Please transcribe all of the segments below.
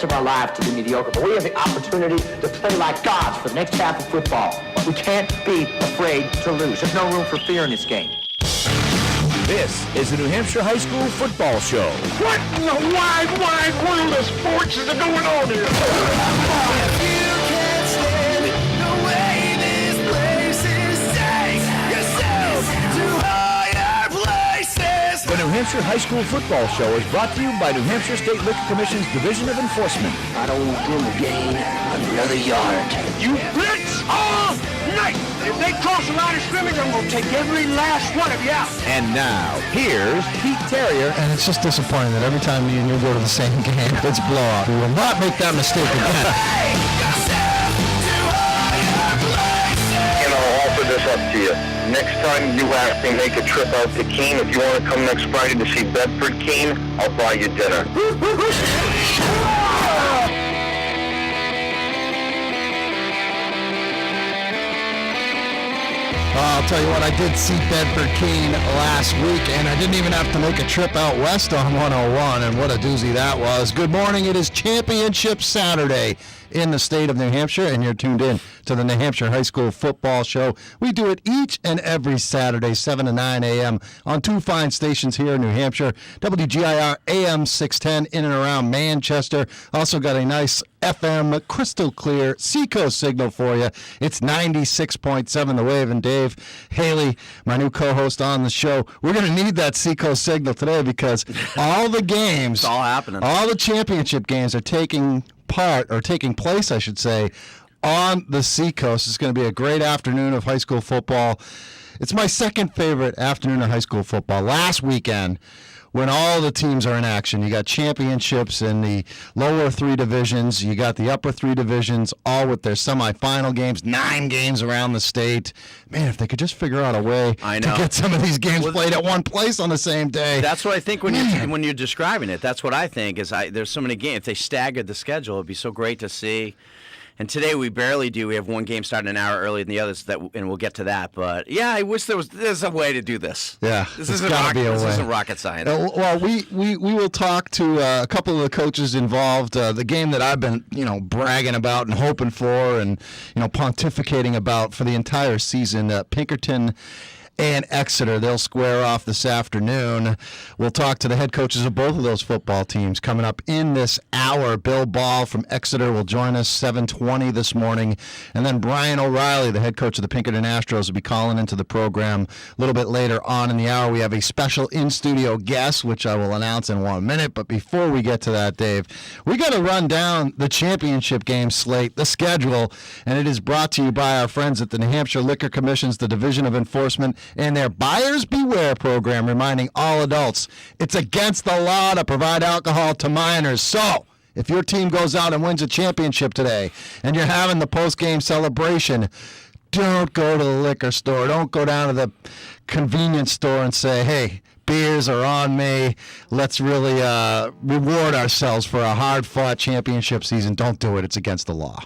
of our life to be mediocre, but we have the opportunity to play like gods for the next half of football. We can't be afraid to lose. There's no room for fear in this game. This is the New Hampshire High School Football Show. What in the wide, wide world of sports is going on here? If you can't stand the way this place is, take yourself to higher places. The New Hampshire High School Football Show is brought to you by New Hampshire State Liquor Commission's Division of Enforcement. I don't want them to gain another yard. You blitz all night. If they cross the line of scrimmage, I'm going to take every last one of you out. And now, here's Pete Terrier. And it's just disappointing that every time me and you go to the same game, it's blowout. We will not make that mistake again. And I'll offer this up to you. Next time you have to make a trip out to Keene, if you want to come next Friday to see Bedford Keene, I'll buy you dinner. I'll tell you what, I did see Bedford Keene last week, and I didn't even have to make a trip out west on 101, and what a doozy that was. Good morning. It is Championship Saturday in the state of New Hampshire, and you're tuned in to the New Hampshire High School Football Show. We do it each and every Saturday, 7 to 9 a.m. on two fine stations here in New Hampshire, WGIR AM 610 in and around Manchester. Also got a nice FM crystal clear Seacoast signal for you. It's 96.7 The Wave, and Dave Haley, my new co-host on the show, we're going to need that Seacoast signal today because all the games, it's all happening. All the championship games are taking place, I should say, on the Seacoast. It's going to be a great afternoon of high school football. It's my second favorite afternoon of high school football. Last weekend, when all the teams are in action, you got championships in the lower three divisions, you got the upper three divisions, all with their semifinal games, 9 games around the state. Man, if they could just figure out a way to get some of these games played at one place on the same day. That's what I think when you're describing it. That's what I think is there's so many games. If they staggered the schedule, it'd be so great to see. And today we barely do. We have one game starting an hour earlier than the others, and we'll get to that. But yeah, I wish there's a way to do this. Yeah, this isn't rocket science. Well, we will talk to a couple of the coaches involved. The game that I've been bragging about and hoping for, and pontificating about for the entire season. Pinkerton and Exeter, they'll square off this afternoon. We'll talk to the head coaches of both of those football teams coming up in this hour. Bill Ball from Exeter will join us 7:20 this morning. And then Brian O'Reilly, the head coach of the Pinkerton Astros, will be calling into the program a little bit later on in the hour. We have a special in-studio guest, which I will announce in 1 minute. But before we get to that, Dave, we got to run down the championship game slate, the schedule, and it is brought to you by our friends at the New Hampshire Liquor Commission's, the Division of Enforcement, and their Buyers Beware program, reminding all adults it's against the law to provide alcohol to minors. So, if your team goes out and wins a championship today and you're having the post-game celebration, don't go to the liquor store. Don't go down to the convenience store and say, hey, beers are on me. Let's really reward ourselves for a hard-fought championship season. Don't do it. It's against the law.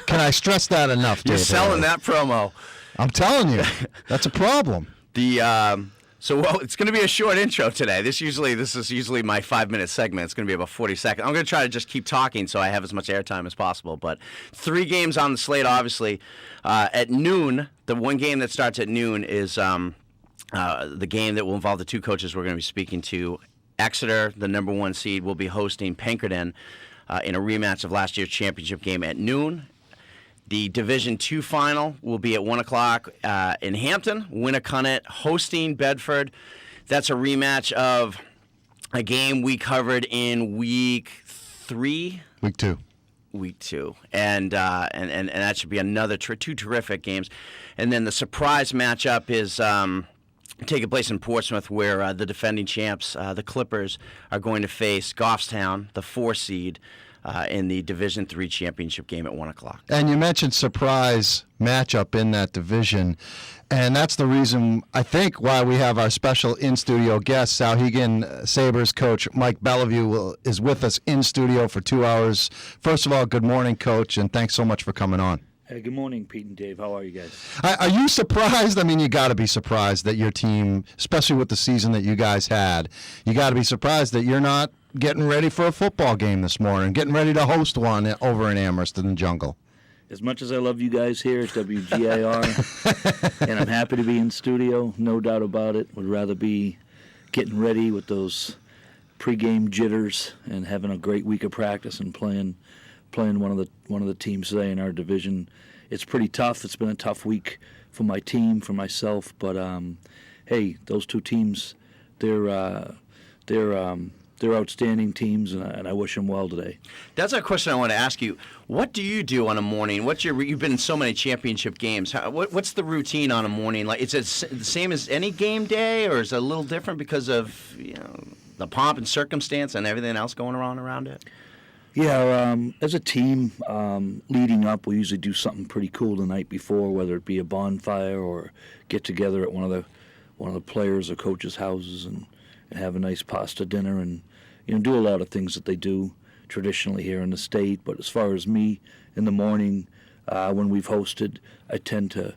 Can I stress that enough, Dave? You're selling that promo. I'm telling you, that's a problem. It's going to be a short intro today. This is usually my 5-minute segment. It's going to be about 40 seconds. I'm going to try to just keep talking so I have as much airtime as possible. But 3 games on the slate, obviously. At noon, the one game that starts at noon is the game that will involve the 2 coaches we're going to be speaking to. Exeter, the number 1 seed, will be hosting Pinkerton in a rematch of last year's championship game at noon. The Division II final will be at 1 o'clock in Hampton. Winnicott hosting Bedford. That's a rematch of a game we covered in week 3. Week 2. And that should be another 2 terrific games. And then the surprise matchup is taking place in Portsmouth, where the defending champs, the Clippers, are going to face Goffstown, the 4 seed, in the Division III championship game at 1 o'clock. And you mentioned surprise matchup in that division, and that's the reason, I think, why we have our special in-studio guest. Souhegan Sabres coach Mike Bellevue is with us in studio for 2 hours. First of all, good morning, Coach, and thanks so much for coming on. Hey, good morning, Pete and Dave. How are you guys? Are you surprised? I mean, you got to be surprised that your team, especially with the season that you guys had, you got to be surprised that you're not getting ready for a football game this morning, getting ready to host one over in Amherst in the jungle. As much as I love you guys here at WGIR, and I'm happy to be in studio, no doubt about it, would rather be getting ready with those pregame jitters and having a great week of practice and playing one of the teams today in our division. It's pretty tough. It's been a tough week for my team, for myself, but hey, those two teams, they're outstanding teams, and I wish them well today. That's a question I want to ask you. What do you do on a morning? You've been in so many championship games. What's the routine on a morning? Like, is it the same as any game day, or is it a little different because of the pomp and circumstance and everything else going around it? Yeah, as a team, leading up, we usually do something pretty cool the night before, whether it be a bonfire or get together at one of the players' or coaches' houses and have a nice pasta dinner and do a lot of things that they do traditionally here in the state. But as far as me in the morning, when we've hosted, I tend to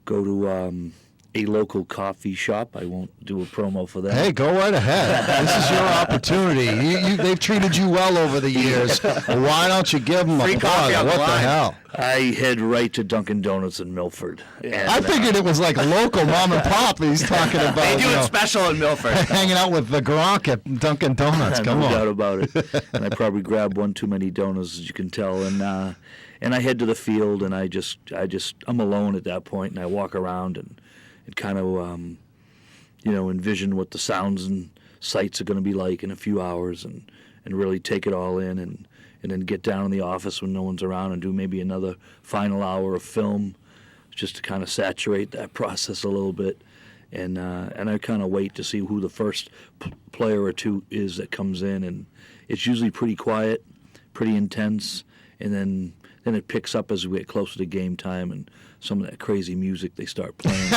go to a local coffee shop. I won't do a promo for that. Hey, go right ahead. This is your opportunity. They've treated you well over the years. Why don't you give them free a coffee plug? on the What the line. hell? I head right to Dunkin' Donuts in Milford. And, I figured it was like a local mom and pop that he's talking about. They do it special in Milford. Hanging out with the Gronk at Dunkin' Donuts. Come no on. doubt about it. And I probably grabbed one too many donuts, as you can tell. And I head to the field, and I'm alone at that point, and I walk around and kind of envision what the sounds and sights are going to be like in a few hours, and really take it all in, and then get down in the office when no one's around and do maybe another final hour of film, just to kind of saturate that process a little bit, and I kind of wait to see who the first player or two is that comes in, and it's usually pretty quiet, pretty intense, and then it picks up as we get closer to game time, and some of that crazy music they start playing,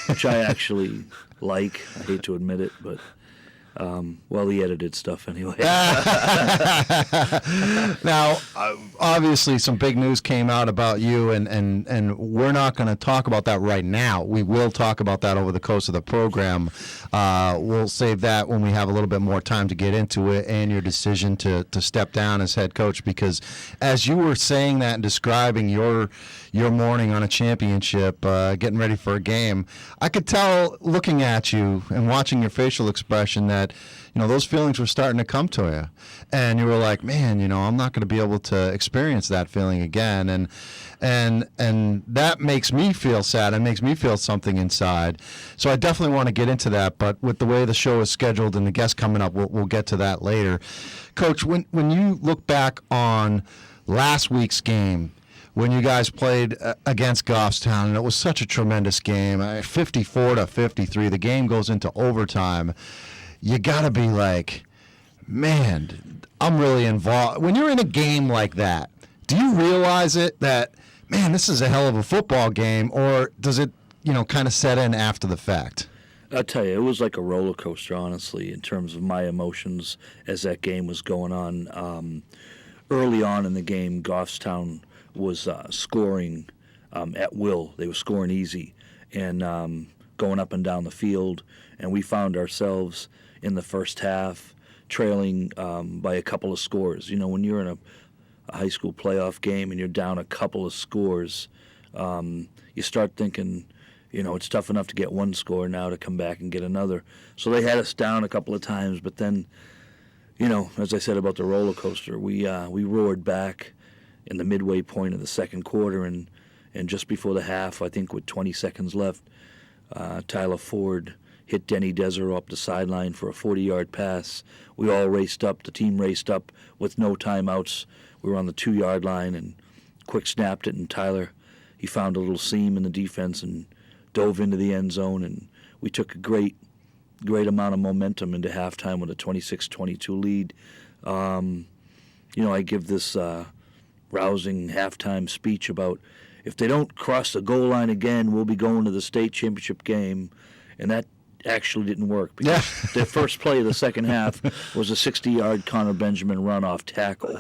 which I actually like. I hate to admit it, but the edited stuff anyway. Now, obviously, some big news came out about you, and we're not going to talk about that right now. We will talk about that over the course of the program. We'll save that when we have a little bit more time to get into it and your decision to step down as head coach, because as you were saying that and describing your morning on a championship, getting ready for a game, I could tell looking at you and watching your facial expression that those feelings were starting to come to you, and you were like, man, I'm not going to be able to experience that feeling again, and that makes me feel sad. It makes me feel something inside. So I definitely want to get into that, but with the way the show is scheduled and the guests coming up, we'll get to that later. Coach, when you look back on last week's game, when you guys played against Goffstown, and it was such a tremendous game, 54-53, the game goes into overtime. You got to be like, man, I'm really involved. When you're in a game like that, do you realize it that, man, this is a hell of a football game, or does it, kind of set in after the fact? I'll tell you, it was like a roller coaster, honestly, in terms of my emotions as that game was going on. Early on in the game, Goffstown was scoring at will. They were scoring easy and going up and down the field, and we found ourselves in the first half trailing by a couple of scores. When you're in a high school playoff game and you're down a couple of scores, you start thinking, it's tough enough to get one score now to come back and get another. So they had us down a couple of times, but then, as I said about the roller coaster, we roared back in the midway point of the second quarter, and just before the half, I think with 20 seconds left, Tyler Ford hit Denny Desero up the sideline for a 40-yard pass. We all raced up. The team raced up with no timeouts. We were on the 2-yard line and quick snapped it, and Tyler, he found a little seam in the defense and dove into the end zone, and we took a great amount of momentum into halftime with a 26-22 lead. I give this rousing halftime speech about if they don't cross the goal line again, we'll be going to the state championship game, and that actually didn't work because their first play of the second half was a 60-yard Connor Benjamin run-off tackle,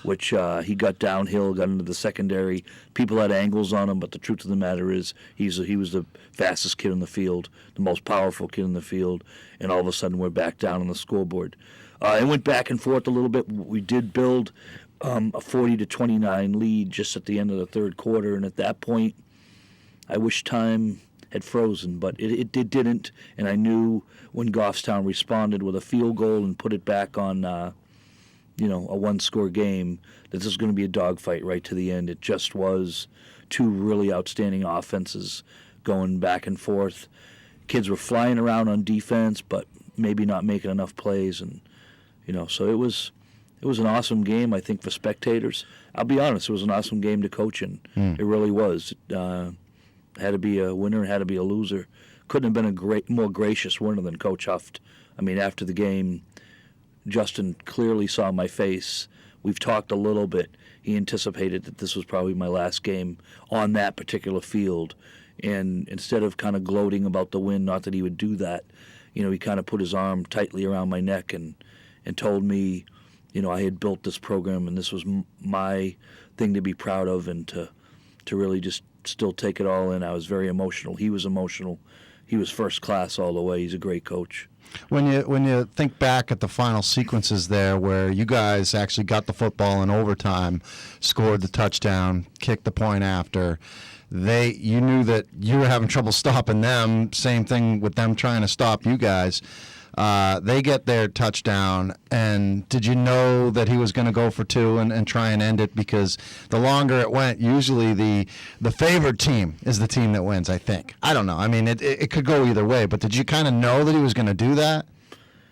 which he got downhill, got into the secondary. People had angles on him, but the truth of the matter is he was the fastest kid in the field, the most powerful kid in the field, and all of a sudden we're back down on the scoreboard. It went back and forth a little bit. We did build a 40-29 lead just at the end of the third quarter, and at that point, I wish time had frozen, but it didn't, and I knew when Goffstown responded with a field goal and put it back on, a one-score game, that this was going to be a dogfight right to the end. It just was two really outstanding offenses going back and forth. Kids were flying around on defense, but maybe not making enough plays, and so it was an awesome game, I think, for spectators. I'll be honest, it was an awesome game to coach in. It really was. Had to be a winner, had to be a loser. Couldn't have been a more gracious winner than Coach Huft. I mean, after the game, Justin clearly saw my face. We've talked a little bit. He anticipated that this was probably my last game on that particular field. And instead of kind of gloating about the win, not that he would do that, he kind of put his arm tightly around my neck and told me, I had built this program and this was my thing to be proud of and to really just still take it all in. I was very emotional. He was emotional. He was first class all the way. He's a great coach. When you think back at the final sequences there where you guys actually got the football in overtime, scored the touchdown, kicked the point after, you knew that you were having trouble stopping them. Same thing with them trying to stop you guys. They get their touchdown, and did you know that he was going to go for two and try and end it? Because the longer it went, usually the favored team is the team that wins, I think. I don't know. I mean, it could go either way, but did you kind of know that he was going to do that?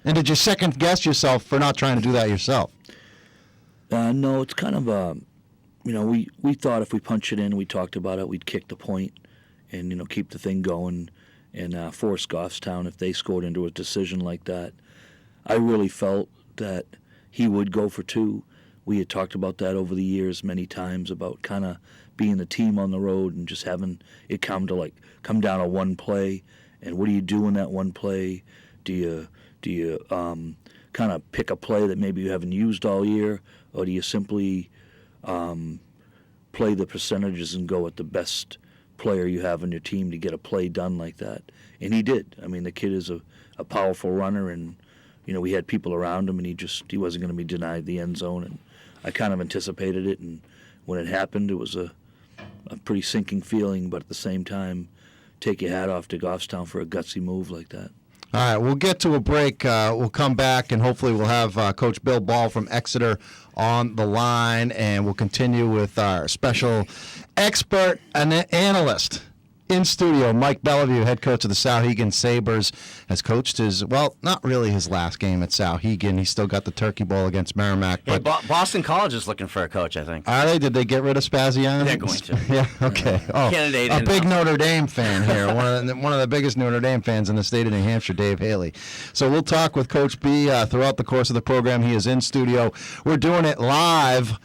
And did you second-guess yourself for not trying to do that yourself? No, it's kind of we thought if we punch it in, we talked about it, we'd kick the point and, keep the thing going and force Goffstown if they scored into a decision like that. I really felt that he would go for two. We had talked about that over the years many times about kind of being the team on the road and just having it come down to one play. And what do you do in that one play? Do you kind of pick a play that maybe you haven't used all year, or do you simply play the percentages and go at the best player you have on your team to get a play done like that? And he did. I mean, the kid is a powerful runner, and we had people around him, and he wasn't going to be denied the end zone, and I kind of anticipated it, and when it happened, it was a pretty sinking feeling, but at the same time, take your hat off to Goffstown for a gutsy move like that. All right, we'll get to a break. We'll come back, and hopefully we'll have Coach Bill Ball from Exeter on the line, and we'll continue with our special expert and analyst in studio. Mike Bellevue, head coach of the Souhegan Sabres, has coached not really his last game at Souhegan. He's still got the Turkey Bowl against Merrimack. But Boston College is looking for a coach, I think. Are they? Did they get rid of Spaziano? They're going to. Yeah, okay. Oh, Candidate a big Notre Dame fan here. one of the biggest Notre Dame fans in the state of New Hampshire, Dave Haley. So we'll talk with Coach B throughout the course of the program. He is in studio. We're doing it live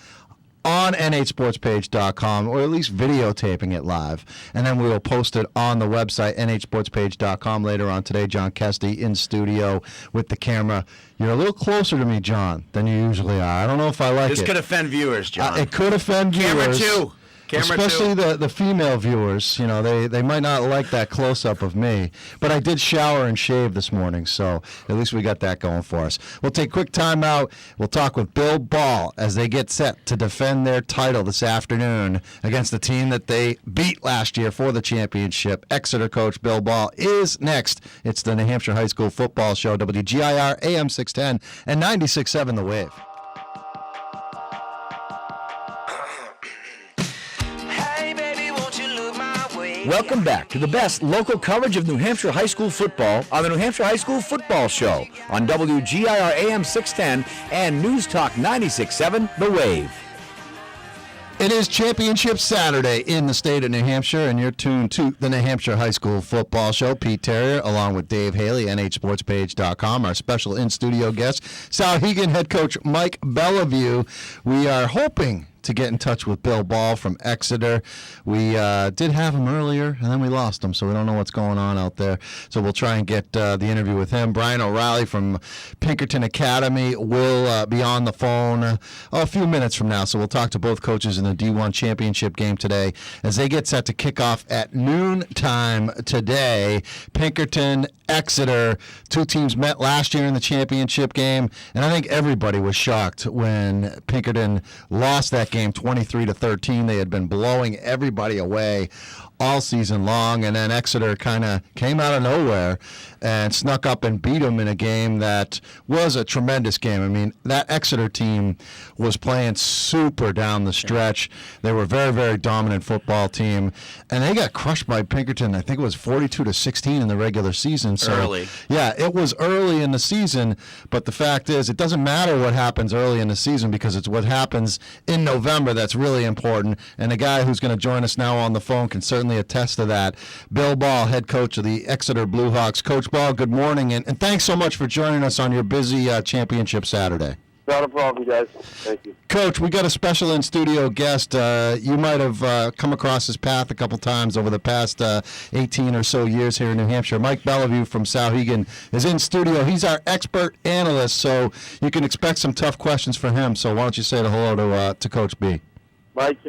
on nhsportspage.com, or at least videotaping it live, and then we will post it on the website, nhsportspage.com, later on today. John Kesty in studio with the camera. You're a little closer to me, John, than you usually are. I don't know if I like it. This could offend viewers, John. It could offend viewers. Camera two. Especially the female viewers, they might not like that close-up of me. But I did shower and shave this morning, so at least we got that going for us. We'll take a quick time out. We'll talk with Bill Ball as they get set to defend their title this afternoon against the team that they beat last year for the championship. Exeter coach Bill Ball is next. It's the New Hampshire High School Football Show, WGIR AM 610 and 96.7 The Wave. Welcome back to the best local coverage of New Hampshire high school football on the New Hampshire High School Football Show on WGIR AM 610 and News Talk 96.7 The Wave. It is Championship Saturday in the state of New Hampshire, and you're tuned to the New Hampshire High School Football Show. Pete Terrier, along with Dave Haley, nhsportspage.com, our special in-studio guest, Souhegan head coach Mike Bellevue. We are hoping to get in touch with Bill Ball from Exeter. We did have him earlier, and then we lost him, so we don't know what's going on out there. So we'll try and get the interview with him. Brian O'Reilly from Pinkerton Academy will be on the phone a few minutes from now, so we'll talk to both coaches in the D1 championship game today as they get set to kick off at noon time today. Pinkerton, Exeter, two teams met last year in the championship game, and I think everybody was shocked when Pinkerton lost that game 23-13. They had been blowing everybody away all season long, and then Exeter kind of came out of nowhere and snuck up and beat them in a game that was a tremendous game. I mean, that Exeter team was playing super down the stretch. They were a very, very dominant football team, and they got crushed by Pinkerton. I think it was 42-16 in the regular season. So, early. Yeah, it was early in the season, but the fact is it doesn't matter what happens early in the season because it's what happens in November that's really important, and the guy who's going to join us now on the phone can certainly attest to that. Bill Ball, head coach of the Exeter Bluehawks. Coach Ball, good morning, and thanks so much for joining us on your busy championship Saturday. Not a problem, guys. Thank you. Coach, we got a special in-studio guest. You might have come across his path a couple times over the past 18 or so years here in New Hampshire. Mike Bellevue from Souhegan is in studio. He's our expert analyst, so you can expect some tough questions for him. So why don't you say hello to Coach B? Mike,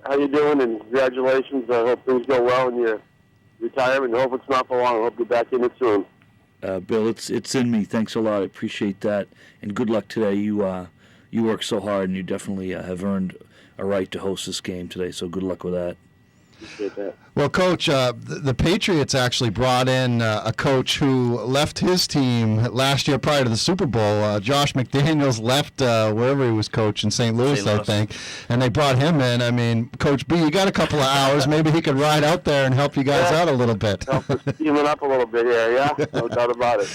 how you doing? And congratulations. I hope things go well in your retirement. I hope it's not for long. I hope you're back in it soon. Bill, it's in me. Thanks a lot. I appreciate that, and good luck today. You work so hard, and you definitely have earned a right to host this game today. So good luck with that. Appreciate that. Well, Coach, the Patriots actually brought in a coach who left his team last year prior to the Super Bowl. Josh McDaniels left wherever he was coaching, St. Louis, I think, and they brought him in. I mean, Coach B, you got a couple of hours. Maybe he could ride out there and help you guys out a little bit. Help us steaming up a little bit here, yeah? No doubt about it.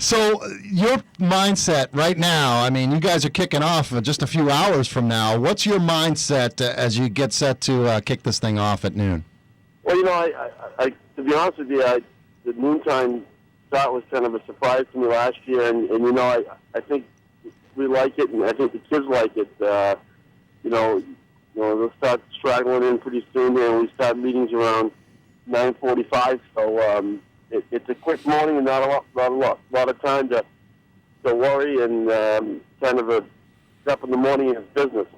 So your mindset right now, I mean, you guys are kicking off just a few hours from now. What's your mindset as you get set to kick this thing off at noon? Well, you know, I to be honest with you, the noontime start was kind of a surprise to me last year, and you know, I think we like it, and I think the kids like it. You know, they'll start straggling in pretty soon here, and we start meetings around 9:45. So it's a quick morning and not a lot of time to worry, and kind of a step in the morning is business.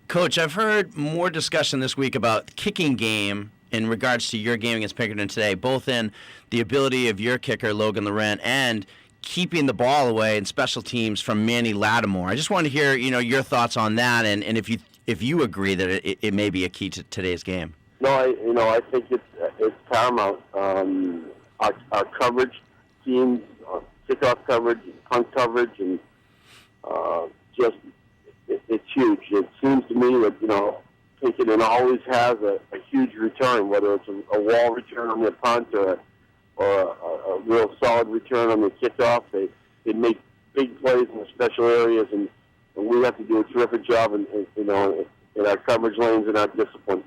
Coach, I've heard more discussion this week about kicking game in regards to your game against Pinkerton today, both in the ability of your kicker, Logan Laurent, and keeping the ball away in special teams from Manny Lattimore. I just wanted to hear, your thoughts on that, and if you agree that it may be a key to today's game. No, I think it's paramount. Our coverage teams, kickoff coverage, punt coverage, and just it's huge. It seems to me that Pinkerton always has a huge return, whether it's a wall return on their punt or a real solid return on the kickoff. They make big plays in the special areas, and we have to do a terrific job in our coverage lanes and our discipline.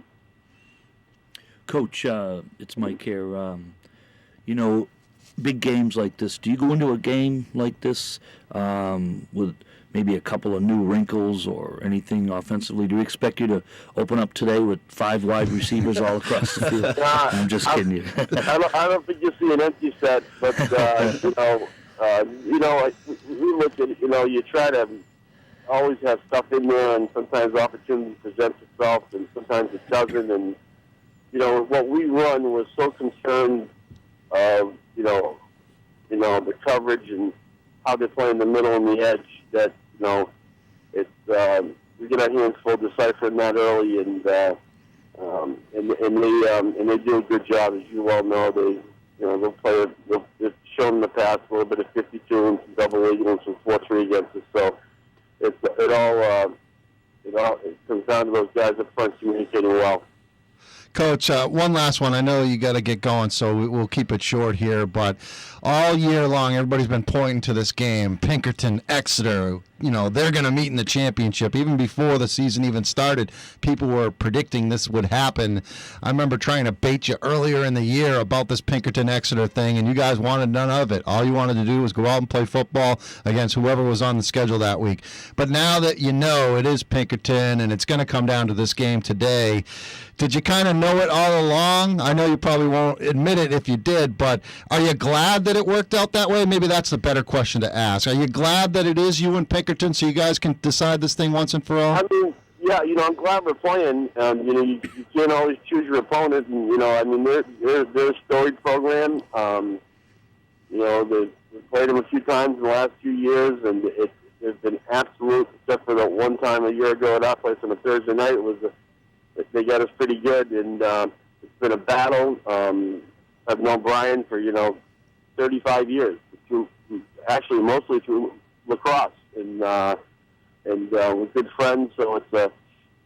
Coach, it's Mike here. Big games like this, do you go into a game like this with maybe a couple of new wrinkles or anything offensively? Do we expect you to open up today with 5 wide receivers all across the field? I'm just kidding you. I don't think you'll see an empty set, but we look at you try to always have stuff in there, and sometimes opportunity presents itself, and sometimes it doesn't. And what we run was so concerned of the coverage and how they play in the middle and the edge that it's we get our hands full deciphering that early, and they do a good job, as you well know. They'll play. They've shown in the past a little bit of 52 and some double eagle and some 4-3 against us. So it all comes down to those guys up front communicating well. Coach, one last one. I know you got to get going, so we'll keep it short here. But all year long, everybody's been pointing to this game, Pinkerton, Exeter. they're going to meet in the championship. Even before the season even started, people were predicting this would happen. I remember trying to bait you earlier in the year about this Pinkerton-Exeter thing, and you guys wanted none of it. All you wanted to do was go out and play football against whoever was on the schedule that week. But now that you know it is Pinkerton and it's going to come down to this game today, did you kind of know it all along? I know you probably won't admit it if you did, but are you glad that it worked out that way? Maybe that's the better question to ask. Are you glad that it is you and Pinkerton so you guys can decide this thing once and for all? I mean, yeah, I'm glad we're playing. You can't always choose your opponent, and they're a storied program. We've played them a few times in the last few years, and it's been absolute, except for that one time a year ago at our place on a Thursday night. They got us pretty good, and it's been a battle. I've known Brian for 35 years, actually mostly through lacrosse, and we're good friends. So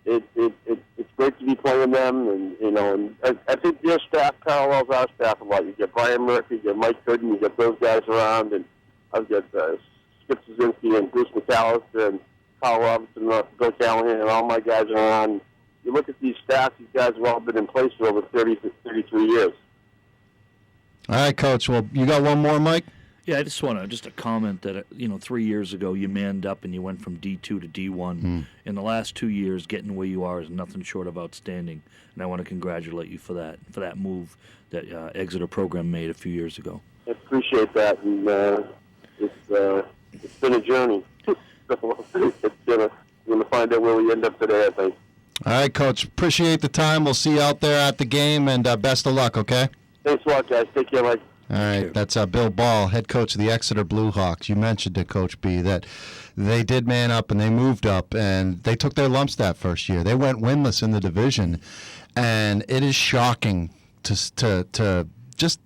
it's great to be playing them, and I think their staff parallels our staff a lot. You get Brian Murphy, you get Mike Gooden, you get those guys around, and I've got Skip Szynski and Bruce McAllister and Kyle Robinson, Bill Callahan, and all my guys are around. You look at these staffs; these guys have all been in place for over 33 years. All right, Coach. Well, you got one more, Mike? Yeah, I just want to comment that 3 years ago you manned up and you went from D2 to D1. In the last 2 years, getting where you are is nothing short of outstanding, and I want to congratulate you for that move that Exeter program made a few years ago. I appreciate that, and it's been a journey. So we're gonna find out where we end up today, I think. All right, Coach. Appreciate the time. We'll see you out there at the game, and best of luck, okay? Thanks a lot, guys. Take care, Mike. All right, that's Bill Ball, head coach of the Exeter Blue Hawks. You mentioned to Coach B that they did man up and they moved up, and they took their lumps that first year. They went winless in the division, and it is shocking to just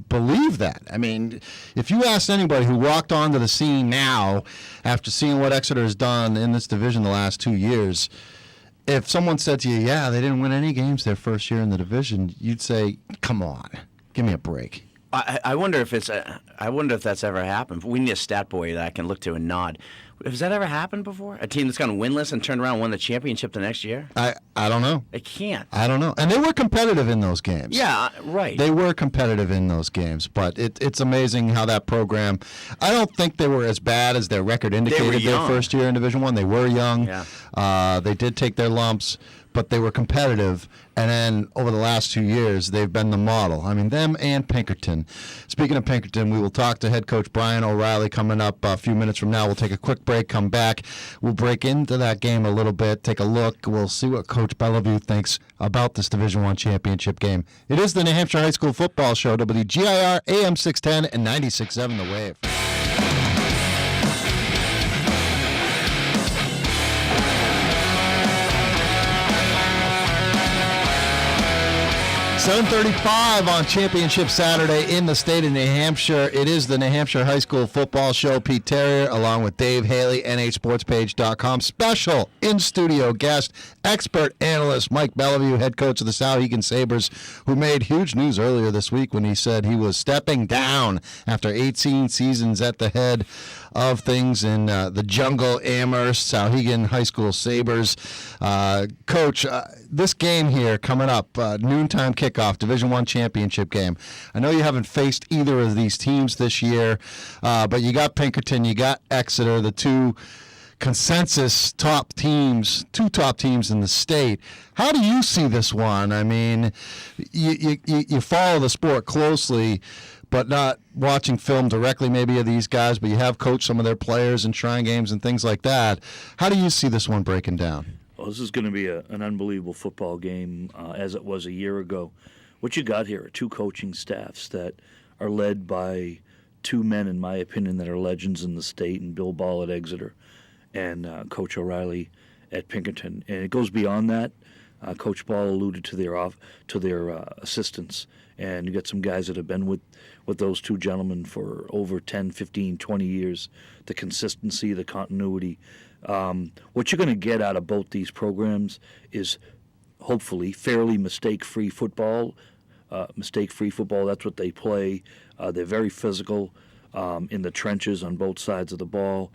believe that. I mean, if you asked anybody who walked onto the scene now after seeing what Exeter has done in this division the last 2 years, if someone said to you, yeah, they didn't win any games their first year in the division, you'd say, come on, give me a break. I wonder if that's ever happened. We need a stat boy that I can look to and nod. Has that ever happened before? A team that's gone winless and turned around and won the championship the next year? I don't know. It can't. I don't know. And they were competitive in those games. Yeah, right. They were competitive in those games, but it's amazing how that program. I don't think they were as bad as their record indicated their first year in Division I. They were young. Yeah. They did take their lumps, but they were competitive. And then over the last 2 years, they've been the model. I mean, them and Pinkerton. Speaking of Pinkerton, we will talk to head coach Brian O'Reilly coming up a few minutes from now. We'll take a quick break, come back. We'll break into that game a little bit, take a look. We'll see what Coach Bellevue thinks about this Division I championship game. It is the New Hampshire High School Football Show, WGIR, AM 610 and 96.7 The Wave. 7:35 on Championship Saturday in the state of New Hampshire. It is the New Hampshire High School Football Show. Pete Terrier, along with Dave Haley, NHSportsPage.com. Special in-studio guest, expert analyst Mike Bellevue, head coach of the Souhegan Sabres, who made huge news earlier this week when he said he was stepping down after 18 seasons at the head of things in the Jungle Amherst Souhegan High School Sabres. Coach, this game here coming up, noontime kickoff, Division I championship game. I know you haven't faced either of these teams this year, but you got Pinkerton, you got Exeter, the two consensus top teams, two top teams in the state. How do you see this one? I mean, you follow the sport closely, but not watching film directly maybe of these guys, but you have coached some of their players in Shrine games and things like that. How do you see this one breaking down? Well, this is going to be an unbelievable football game, as it was a year ago. What you got here are two coaching staffs that are led by two men, in my opinion, that are legends in the state, and Bill Ball at Exeter and Coach O'Reilly at Pinkerton. And it goes beyond that. Coach Ball alluded to their assistants, and you got some guys that have been with those two gentlemen for over 10, 15, 20 years. The consistency, the continuity. What you're going to get out of both these programs is hopefully fairly mistake-free football. Mistake-free football, that's what they play. They're very physical in the trenches on both sides of the ball.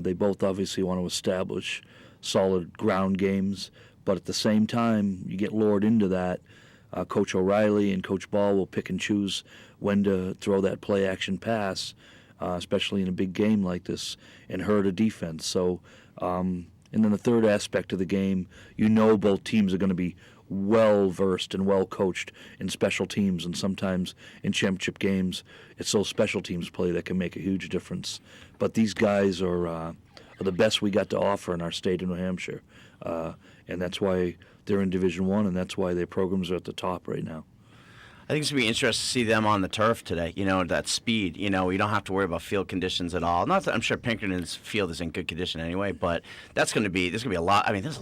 They both obviously want to establish solid ground games, but at the same time, you get lured into that. Coach O'Reilly and Coach Ball will pick and choose when to throw that play-action pass, especially in a big game like this, and hurt a defense. So, and then the third aspect of the game, both teams are going to be well-versed and well-coached in special teams, and sometimes in championship games, it's those special teams play that can make a huge difference. But these guys are the best we got to offer in our state of New Hampshire, and that's why they're in Division I, and that's why their programs are at the top right now. I think it's going to be interesting to see them on the turf today, that speed. We don't have to worry about field conditions at all. Not that I'm sure Pinkerton's field is in good condition anyway, but there's going to be a lot. I mean, there's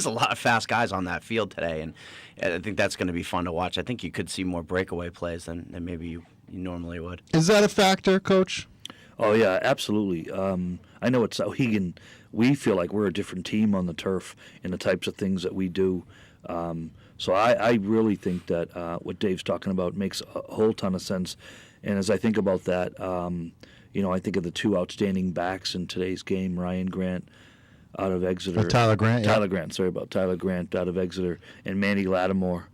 a lot of fast guys on that field today, and I think that's going to be fun to watch. I think you could see more breakaway plays than maybe you normally would. Is that a factor, Coach? Oh, yeah, absolutely. I know at Sauhegan, we feel like we're a different team on the turf in the types of things that we do. So I really think that what Dave's talking about makes a whole ton of sense. And as I think about that, I think of the two outstanding backs in today's game, Ryan Grant out of Exeter. Tyler Grant, Tyler Grant, sorry about Tyler Grant out of Exeter, and Manny Lattimore,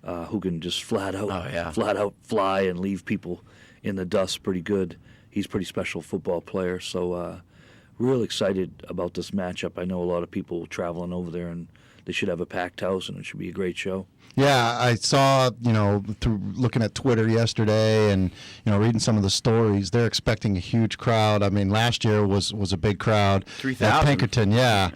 who can just flat out fly and leave people in the dust pretty good. He's a pretty special football player. So real excited about this matchup. I know a lot of people traveling over there, and they should have a packed house, and it should be a great show. Yeah, I saw, through looking at Twitter yesterday and, reading some of the stories, they're expecting a huge crowd. I mean, last year was a big crowd. 3,000. Pinkerton, yeah.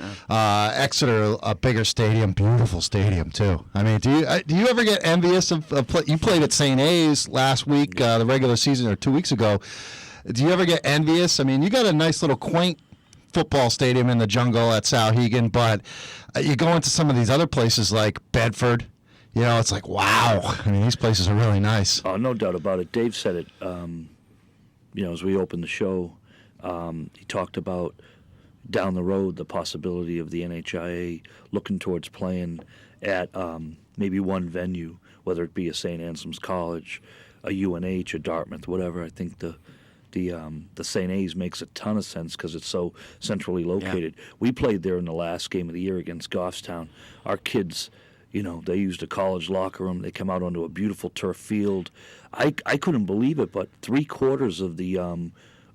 Exeter, a bigger stadium, beautiful stadium, too. I mean, do you ever get envious of you played at St. A's last week, the regular season, or 2 weeks ago. Do you ever get envious? I mean, you got a nice little quaint football stadium in the jungle at Sauhegan, but you go into some of these other places like Bedford, it's like, wow. I mean, these places are really nice. Oh, no doubt about it. Dave said it, as we opened the show. He talked about down the road the possibility of the NHIA looking towards playing at maybe one venue, whether it be a St. Anselm's College, a UNH, a Dartmouth, whatever. I think the St. A's makes a ton of sense because it's so centrally located. Yeah. We played there in the last game of the year against Goffstown. Our kids, they used a college locker room. They come out onto a beautiful turf field. I couldn't believe it, but 3/4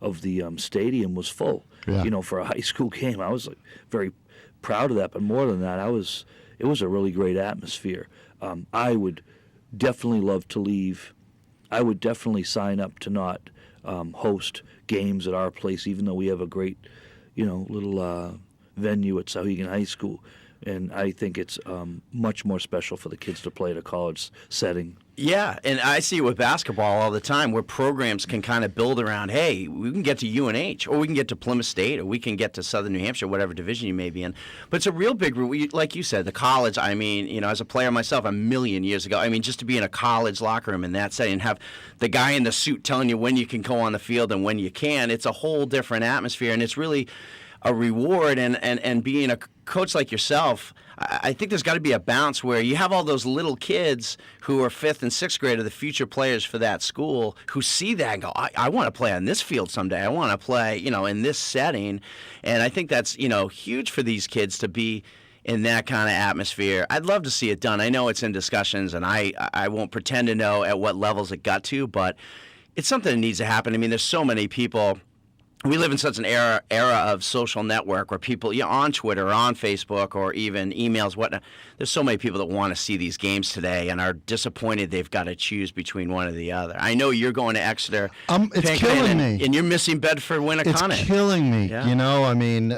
of the stadium was full. Yeah. For a high school game. I was very proud of that. But more than that, it was a really great atmosphere. I would definitely love to leave. I would definitely sign up to not host games at our place, even though we have a great, little venue at Sauhegan High School. And I think it's much more special for the kids to play at a college setting. Yeah, and I see it with basketball all the time where programs can kind of build around, hey, we can get to UNH, or we can get to Plymouth State, or we can get to Southern New Hampshire, whatever division you may be in. But it's a real big, like you said, the college, I mean, as a player myself, a million years ago, I mean, just to be in a college locker room in that setting and have the guy in the suit telling you when you can go on the field and when you can, it's a whole different atmosphere, and it's really a reward. And being a coach like yourself, I think there's got to be a balance where you have all those little kids who are 5th and 6th grade, are the future players for that school, who see that and go, I want to play on this field someday. I want to play, in this setting. And I think that's, huge for these kids to be in that kind of atmosphere. I'd love to see it done. I know it's in discussions, and I won't pretend to know at what levels it got to, but it's something that needs to happen. I mean, there's so many people. We live in such an era of social network where people, on Twitter, or on Facebook, or even emails, whatnot. There's so many people that want to see these games today and are disappointed they've got to choose between one or the other. I know you're going to Exeter. It's killing me. And you're missing Bedford, Winnicott. It's killing me. Yeah. I mean,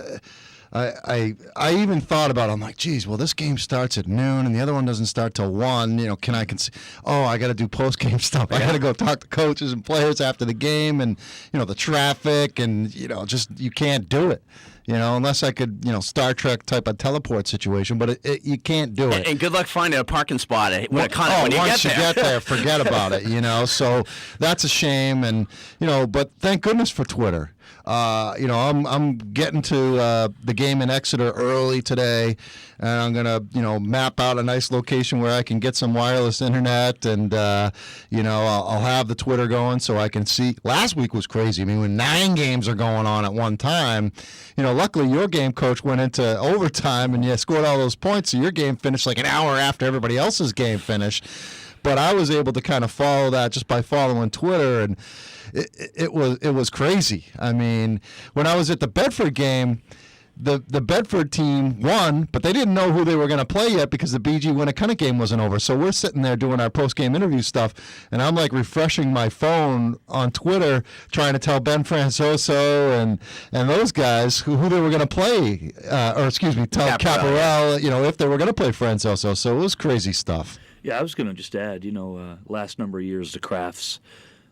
I even thought about it. I'm like, geez, well, this game starts at noon and the other one doesn't start till 1. I got to do post-game stuff. I got to go talk to coaches and players after the game, and, the traffic, and, just you can't do it. unless I could, Star Trek type of teleport situation, but you can't do it. And good luck finding a parking spot when you once get there. you get there, forget about it, So that's a shame, and but thank goodness for Twitter. I'm getting to the game in Exeter early today, and I'm gonna map out a nice location where I can get some wireless internet, and I'll have the Twitter going so I can see. Last week was crazy. I mean, when 9 games are going on at one time, luckily your game, Coach, went into overtime and you scored all those points, so your game finished like an hour after everybody else's game finished. But I was able to kind of follow that just by following Twitter, and it was crazy. I mean, when I was at the Bedford game, the Bedford team won, but they didn't know who they were going to play yet because the BG Winnicott game wasn't over. So we're sitting there doing our post-game interview stuff, and I'm like refreshing my phone on Twitter, trying to tell Ben Francoso and those guys who they were going to play, tell Caparel, if they were going to play Francoso. So it was crazy stuff. Yeah, I was going to just add, last number of years, the Crafts,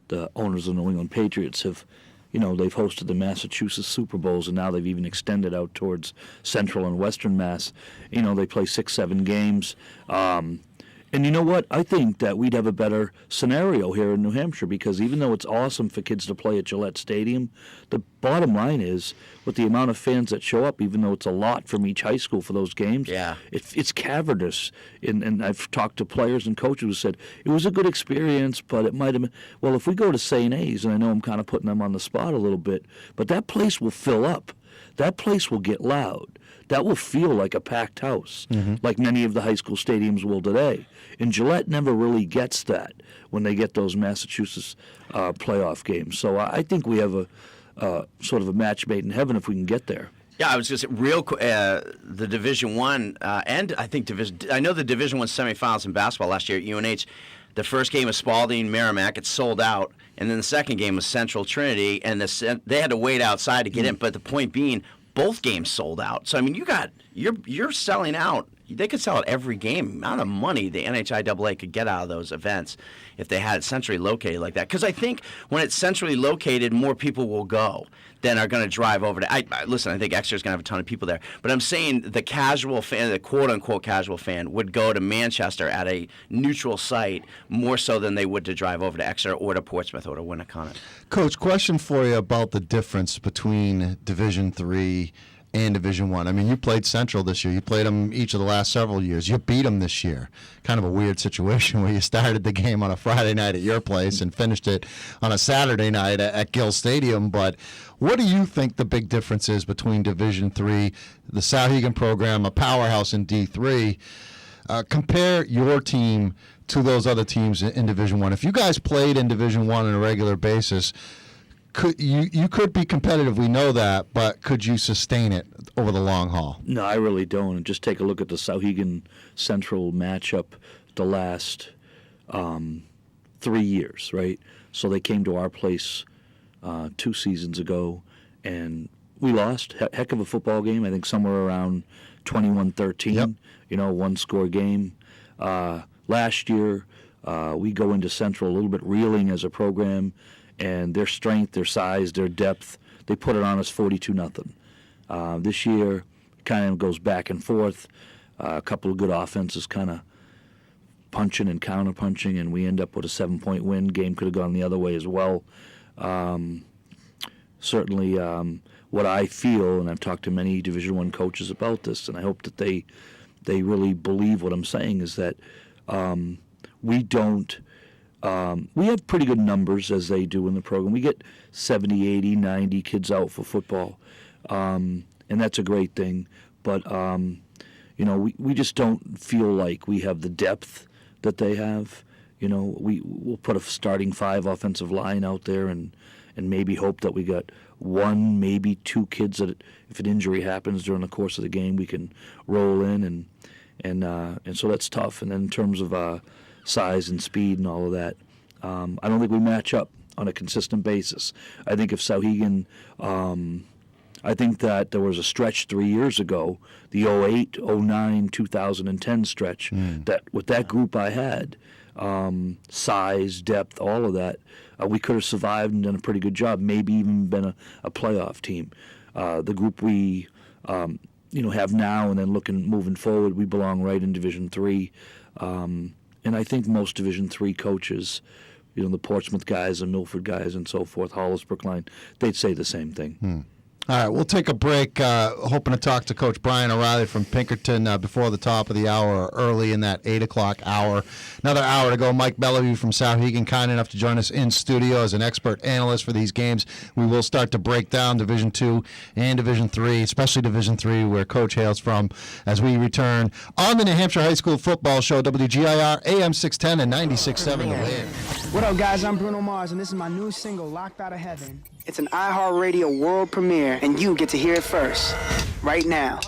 the owners of the New England Patriots have, they've hosted the Massachusetts Super Bowls, and now they've even extended out towards Central and Western Mass. They play 6-7 games. And you know what? I think that we'd have a better scenario here in New Hampshire, because even though it's awesome for kids to play at Gillette Stadium, the bottom line is, with the amount of fans that show up, even though it's a lot from each high school for those games, it's cavernous. And I've talked to players and coaches who said it was a good experience, but it might have been, well, if we go to St. A's, and I know I'm kind of putting them on the spot a little bit, but that place will fill up. That place will get loud. That will feel like a packed house, like many of the high school stadiums will today. And Gillette never really gets that when they get those Massachusetts playoff games. So I think we have a sort of a match made in heaven if we can get there. Yeah, I was just real quick. The Division One and I think I know the Division One semifinals in basketball last year at UNH. The first game was Spalding Merrimack. It sold out, and then the second game was Central Trinity, and they had to wait outside to get in. But the point being, both games sold out. So I mean, you're selling out. They could sell out every game. The amount of money the NHIAA could get out of those events if they had it centrally located like that. Because I think when it's centrally located, more people will go than are going to drive over to. Listen, I think Exeter's going to have a ton of people there. But I'm saying the casual fan, the quote-unquote casual fan, would go to Manchester at a neutral site more so than they would to drive over to Exeter or to Portsmouth or to Winnicott. Coach, question for you about the difference between Division III and Division I. I mean, you played Central this year. You played them each of the last several years. You beat them this year. Kind of a weird situation where you started the game on a Friday night at your place and finished it on a Saturday night at Gill Stadium. But what do you think the big difference is between Division III, the Souhegan program, a powerhouse in D3? Compare your team to those other teams in Division I. If you guys played in Division I on a regular basis, you could be competitive, we know that, but could you sustain it over the long haul? No, I really don't. And just take a look at the Souhegan Central matchup the last 3 years, right? So they came to our place 2 seasons ago, and we lost. Heck of a football game. I think somewhere around 21-13, one-score game. Last year, we go into Central a little bit reeling as a program, and their strength, their size, their depth, they put it on us 42-0. This year, kind of goes back and forth. A couple of good offenses kind of punching and counter-punching, and we end up with a 7-point win. Game could have gone the other way as well. Certainly, what I feel, and I've talked to many Division I coaches about this, and I hope that they really believe what I'm saying, is that we don't. We have pretty good numbers, as they do in the program. We get 70, 80, 90 kids out for football, and that's a great thing. But, we just don't feel like we have the depth that they have. We'll put a starting 5 offensive line out there and maybe hope that we got 1, maybe 2 kids that, if an injury happens during the course of the game, we can roll in, and so that's tough. And then in terms of size and speed and all of that, I don't think we match up on a consistent basis. I think if Souhegan, I think that there was a stretch 3 years ago, the 08, 09, 2010 stretch, that with that group I had, size, depth, all of that, we could have survived and done a pretty good job, maybe even been a playoff team. the group we have now, and then moving forward, we belong right in Division III. And I think most Division III coaches, the Portsmouth guys, the Milford guys, and so forth, Hollis, Brookline, they'd say the same thing. All right, we'll take a break. Hoping to talk to Coach Brian O'Reilly from Pinkerton before the top of the hour, or early in that 8 o'clock hour. Another hour to go. Mike Bellevue from Souhegan, kind enough to join us in studio as an expert analyst for these games. We will start to break down Division II and Division III, especially Division III, where Coach hails from, as we return on the New Hampshire High School Football Show, WGIR, AM 610 and 96.7 The Wave. What up, guys? I'm Bruno Mars, and this is my new single, Locked Out of Heaven. It's an iHeartRadio world premiere, and you get to hear it first, right now.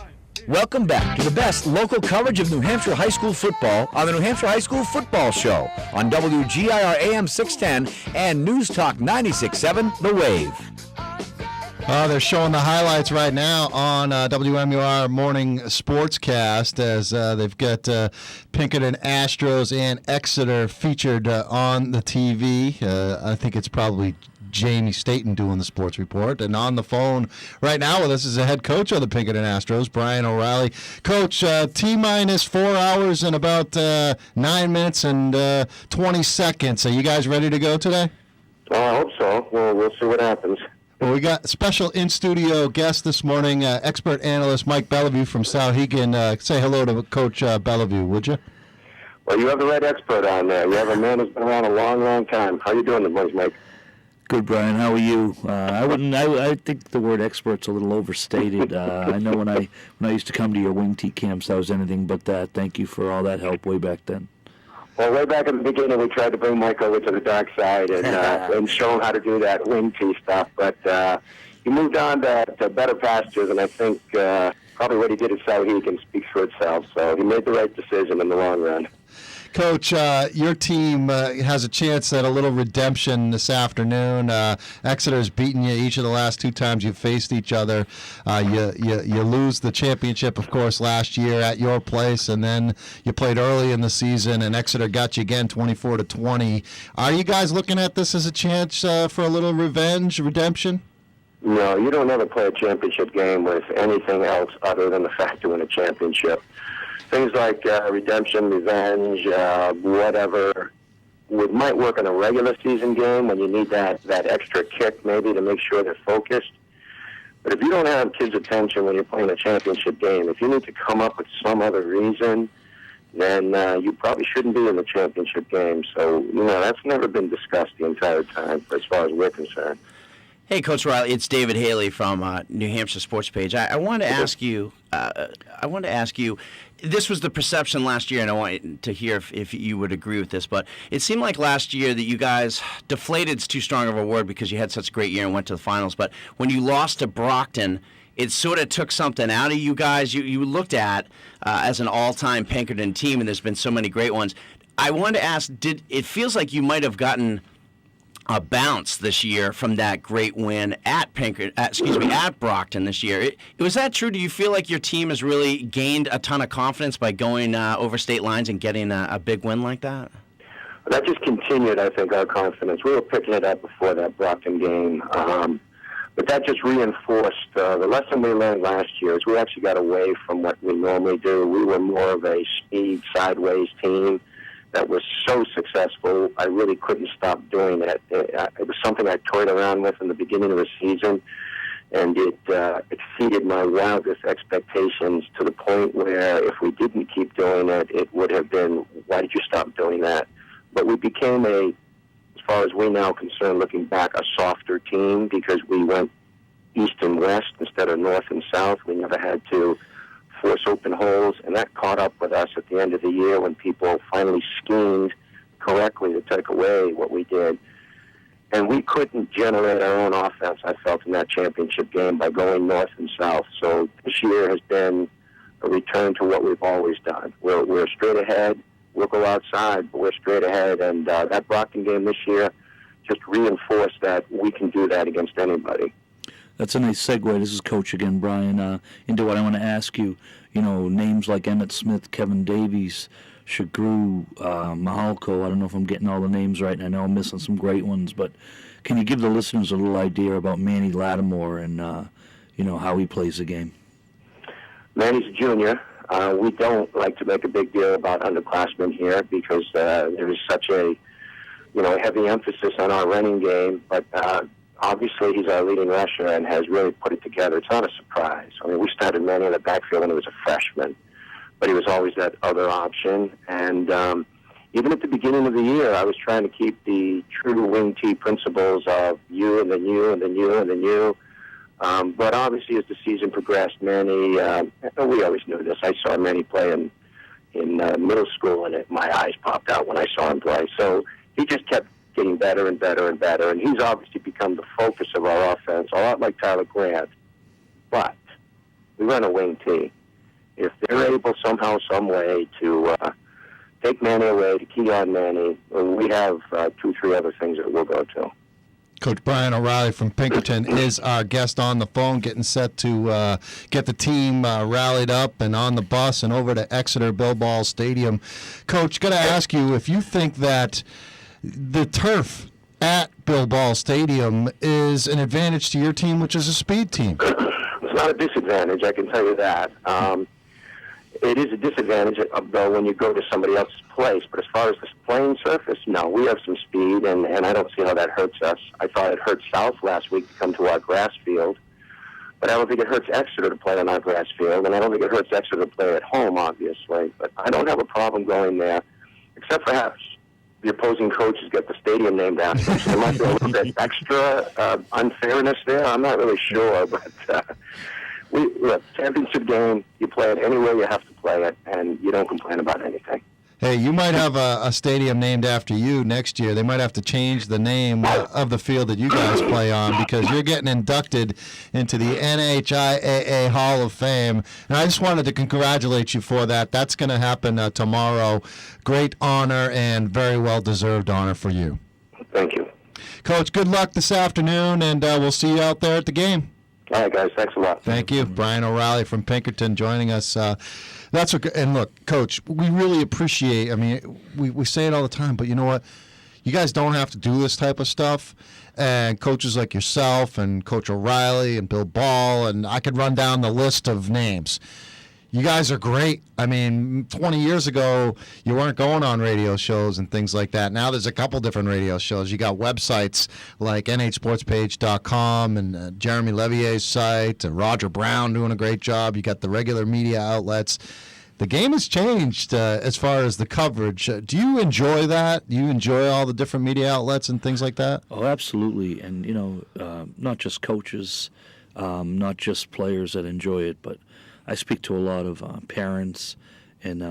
Welcome back to the best local coverage of New Hampshire high school football on the New Hampshire High School Football Show on WGIR AM 610 and News Talk 96.7 The Wave. They're showing the highlights right now on WMUR Morning Sportscast as they've got Pinkerton Astros and Exeter featured on the TV. I think it's probably Jamie Staten doing the sports report. And on the phone right now with us is the head coach of the Pinkerton Astros, Brian O'Reilly. Coach, T-minus 4 hours and about 9 minutes and 20 seconds. Are you guys ready to go today? I hope so. We'll see what happens. Well, we got a special in-studio guest this morning, expert analyst Mike Bellevue from Souhegan. Say hello to Coach Bellevue, would you? Well, you have the right expert on there. You have a man who's been around a long, long time. How you doing, the boys, Mike? Good, Brian. How are you? I think the word expert's a little overstated. I know when I used to come to your wing tee camps, that was anything but that. Thank you for all that help way back then. Well, way back in the beginning, we tried to bring Mike over to the dark side and show him how to do that wing tee stuff. But he moved on to better pastures, and I think probably what he did at Souhegan speaks for itself. So he made the right decision in the long run. Coach, your team has a chance at a little redemption this afternoon. Exeter's beaten you each of the last 2 times you've faced each other. You lose the championship, of course, last year at your place, and then you played early in the season, and Exeter got you again 24-20. Are you guys looking at this as a chance for a little redemption? No, you don't ever play a championship game with anything else other than the fact to win a championship. Things like redemption, revenge, whatever, might work in a regular season game when you need that extra kick maybe to make sure they're focused. But if you don't have kids' attention when you're playing a championship game, if you need to come up with some other reason, then you probably shouldn't be in the championship game. So, that's never been discussed the entire time as far as we're concerned. Hey, Coach Riley, it's David Haley from New Hampshire Sports Page. I wanted to ask you. This was the perception last year, and I want to hear if you would agree with this. But it seemed like last year that you guys deflated's too strong of a word because you had such a great year and went to the finals. But when you lost to Brockton, it sort of took something out of you guys. You looked at as an all-time Pinkerton team, and there's been so many great ones. I wanted to ask: it feels like you might have gotten a bounce this year from that great win at Brockton this year. Was that true? Do you feel like your team has really gained a ton of confidence by going over state lines and getting a big win like that? That just continued, I think, our confidence. We were picking it up before that Brockton game, but that just reinforced the lesson we learned last year. Is we actually got away from what we normally do. We were more of a speed sideways team that was so successful, I really couldn't stop doing it. It was something I toyed around with in the beginning of the season, and it exceeded my wildest expectations to the point where if we didn't keep doing it, it would have been, why did you stop doing that? But we became as far as we now concerned, looking back, a softer team because we went east and west instead of north and south. We never had to force open holes, and that caught up with us at the end of the year when people finally schemed correctly to take away what we did. And we couldn't generate our own offense, I felt, in that championship game by going north and south. So this year has been a return to what we've always done. We're straight ahead. We'll go outside, but we're straight ahead. And that Brockton game this year just reinforced that we can do that against anybody. That's a nice segue. This is Coach again, Brian, into what I want to ask you. Names like Emmett Smith, Kevin Davies, Shagru, Mahalko. I don't know if I'm getting all the names right, and I know I'm missing some great ones, but can you give the listeners a little idea about Manny Lattimore and, how he plays the game. Manny's a junior. We don't like to make a big deal about underclassmen here because there is such a heavy emphasis on our running game. But obviously he's our leading rusher and has really put it together. It's not a surprise. I mean, we started Manny in the backfield when he was a freshman, but he was always that other option. And even at the beginning of the year, I was trying to keep the true wing T principles of you and then you and then you and then you. But obviously, as the season progressed, Manny, we always knew this. I saw Manny play in middle school, and my eyes popped out when I saw him play. So he just kept getting better and better and better, and he's obviously become the focus of our offense, a lot like Tyler Grant. But we run a wing T. If they're able somehow, some way to take Manny away, to key on Manny, we have 2-3 other things that we'll go to. Coach Brian O'Reilly from Pinkerton is our guest on the phone, getting set to get the team rallied up and on the bus and over to Exeter Bill Ball Stadium. Coach, got to ask you if you think that the turf at Bill Ball Stadium is an advantage to your team, which is a speed team. It's not a disadvantage, I can tell you that. It is a disadvantage, though, when you go to somebody else's place. But as far as this playing surface, no, we have some speed, and I don't see how that hurts us. I thought it hurt South last week to come to our grass field, but I don't think it hurts Exeter to play on our grass field, and I don't think it hurts Exeter to play at home, obviously. But I don't have a problem going there, except perhaps the opposing coaches get the stadium named after them. So there might be a little bit extra unfairness there. I'm not really sure, but... Look, championship game, you play it anywhere you have to play it, and you don't complain about anything. Hey, you might have a stadium named after you next year. They might have to change the name of the field that you guys play on because you're getting inducted into the NHIAA Hall of Fame. And I just wanted to congratulate you for that. That's going to happen tomorrow. Great honor and very well-deserved honor for you. Thank you. Coach, good luck this afternoon, and we'll see you out there at the game. All right, guys. Thanks a lot. Thank you. Brian O'Reilly from Pinkerton joining us. That's what, and look, Coach, we really appreciate, I mean, we say it all the time, but you know what? You guys don't have to do this type of stuff. And coaches like yourself and Coach O'Reilly and Bill Ball, and I could run down the list of names. You guys are great. I mean, 20 years ago, you weren't going on radio shows and things like that. Now there's a couple different radio shows. You got websites like nhsportspage.com and Jeremy Levier's site, Roger Brown doing a great job. You got the regular media outlets. The game has changed as far as the coverage. Do you enjoy that? Do you enjoy all the different media outlets and things like that? Oh, absolutely. And, not just coaches, not just players that enjoy it, but I speak to a lot of parents, and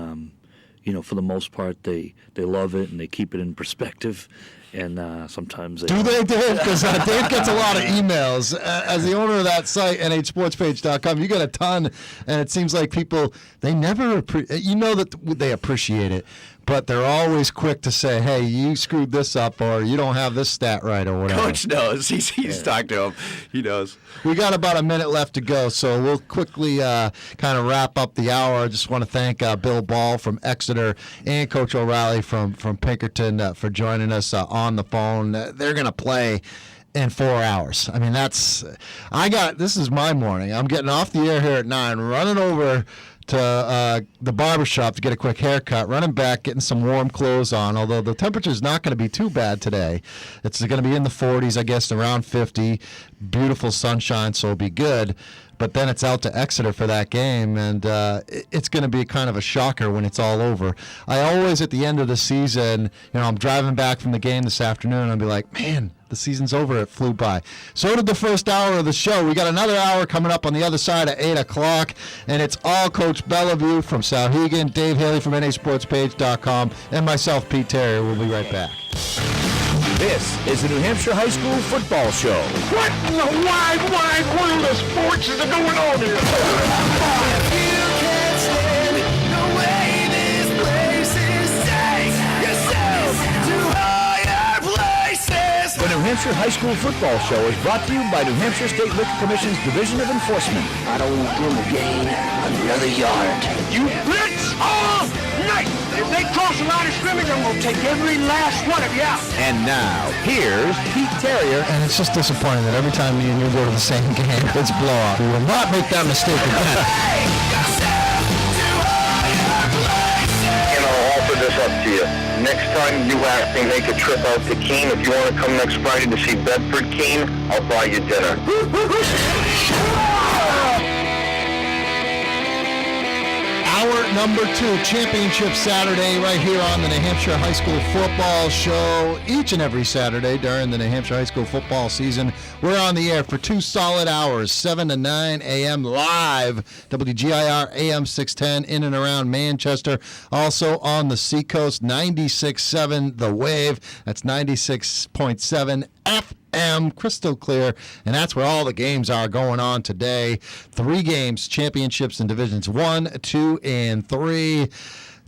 for the most part, they love it and they keep it in perspective. And sometimes they do they, Dave? Because Dave gets a lot of emails. As the owner of that site, nhsportspage.com, you get a ton, and it seems like people they never that they appreciate it. But they're always quick to say, hey, you screwed this up, or you don't have this stat right, or whatever. Coach knows. He's talked to him. He knows. We got about a minute left to go, so we'll quickly kind of wrap up the hour. I just want to thank Bill Ball from Exeter and Coach O'Reilly from Pinkerton for joining us on the phone. They're going to play in 4 hours. I mean, this is my morning. I'm getting off the air here at 9, running over to the barbershop to get a quick haircut, running back, getting some warm clothes on, although the temperature is not going to be too bad today. It's going to be in the 40s, I guess, around 50. Beautiful sunshine, so it'll be good. But then it's out to Exeter for that game, and it's going to be kind of a shocker when it's all over. I always, at the end of the season, I'm driving back from the game this afternoon, and I'll be like, man, the season's over. It flew by. So did the first hour of the show. We got another hour coming up on the other side at 8 o'clock, and it's all Coach Bellevue from Sauhegan, Dave Haley from NHSportsPage.com, and myself, Pete Terrier. We'll be right back. This is the New Hampshire High School Football Show. What in the wide world of sports is going on here? If you can't stand the way this place is, take yourself to higher places. The New Hampshire High School Football Show is brought to you by New Hampshire State Liquor Commission's Division of Enforcement. I don't want to gain another yard. You blitz all night. If they cross the line of scrimmage, I'm going to take every last one of you out. And now, here's Pete Terrier. And it's just disappointing that every time me and you go to the same game, it's blowout. We will not make that mistake again. And I'll offer this up to you. Next time you have to make a trip out to Keene, if you want to come next Friday to see Bedford Keene, I'll buy you dinner. Hour number 2, Championship Saturday, right here on the New Hampshire High School Football Show. Each and every Saturday during the New Hampshire High School football season, we're on the air for 2 solid hours, 7 to 9 a.m. live. WGIR AM 610 in and around Manchester. Also on the Seacoast, 96.7 The Wave. That's 96.7 FM, crystal clear, and that's where all the games are going on today. 3 games, championships in divisions 1, 2, and 3.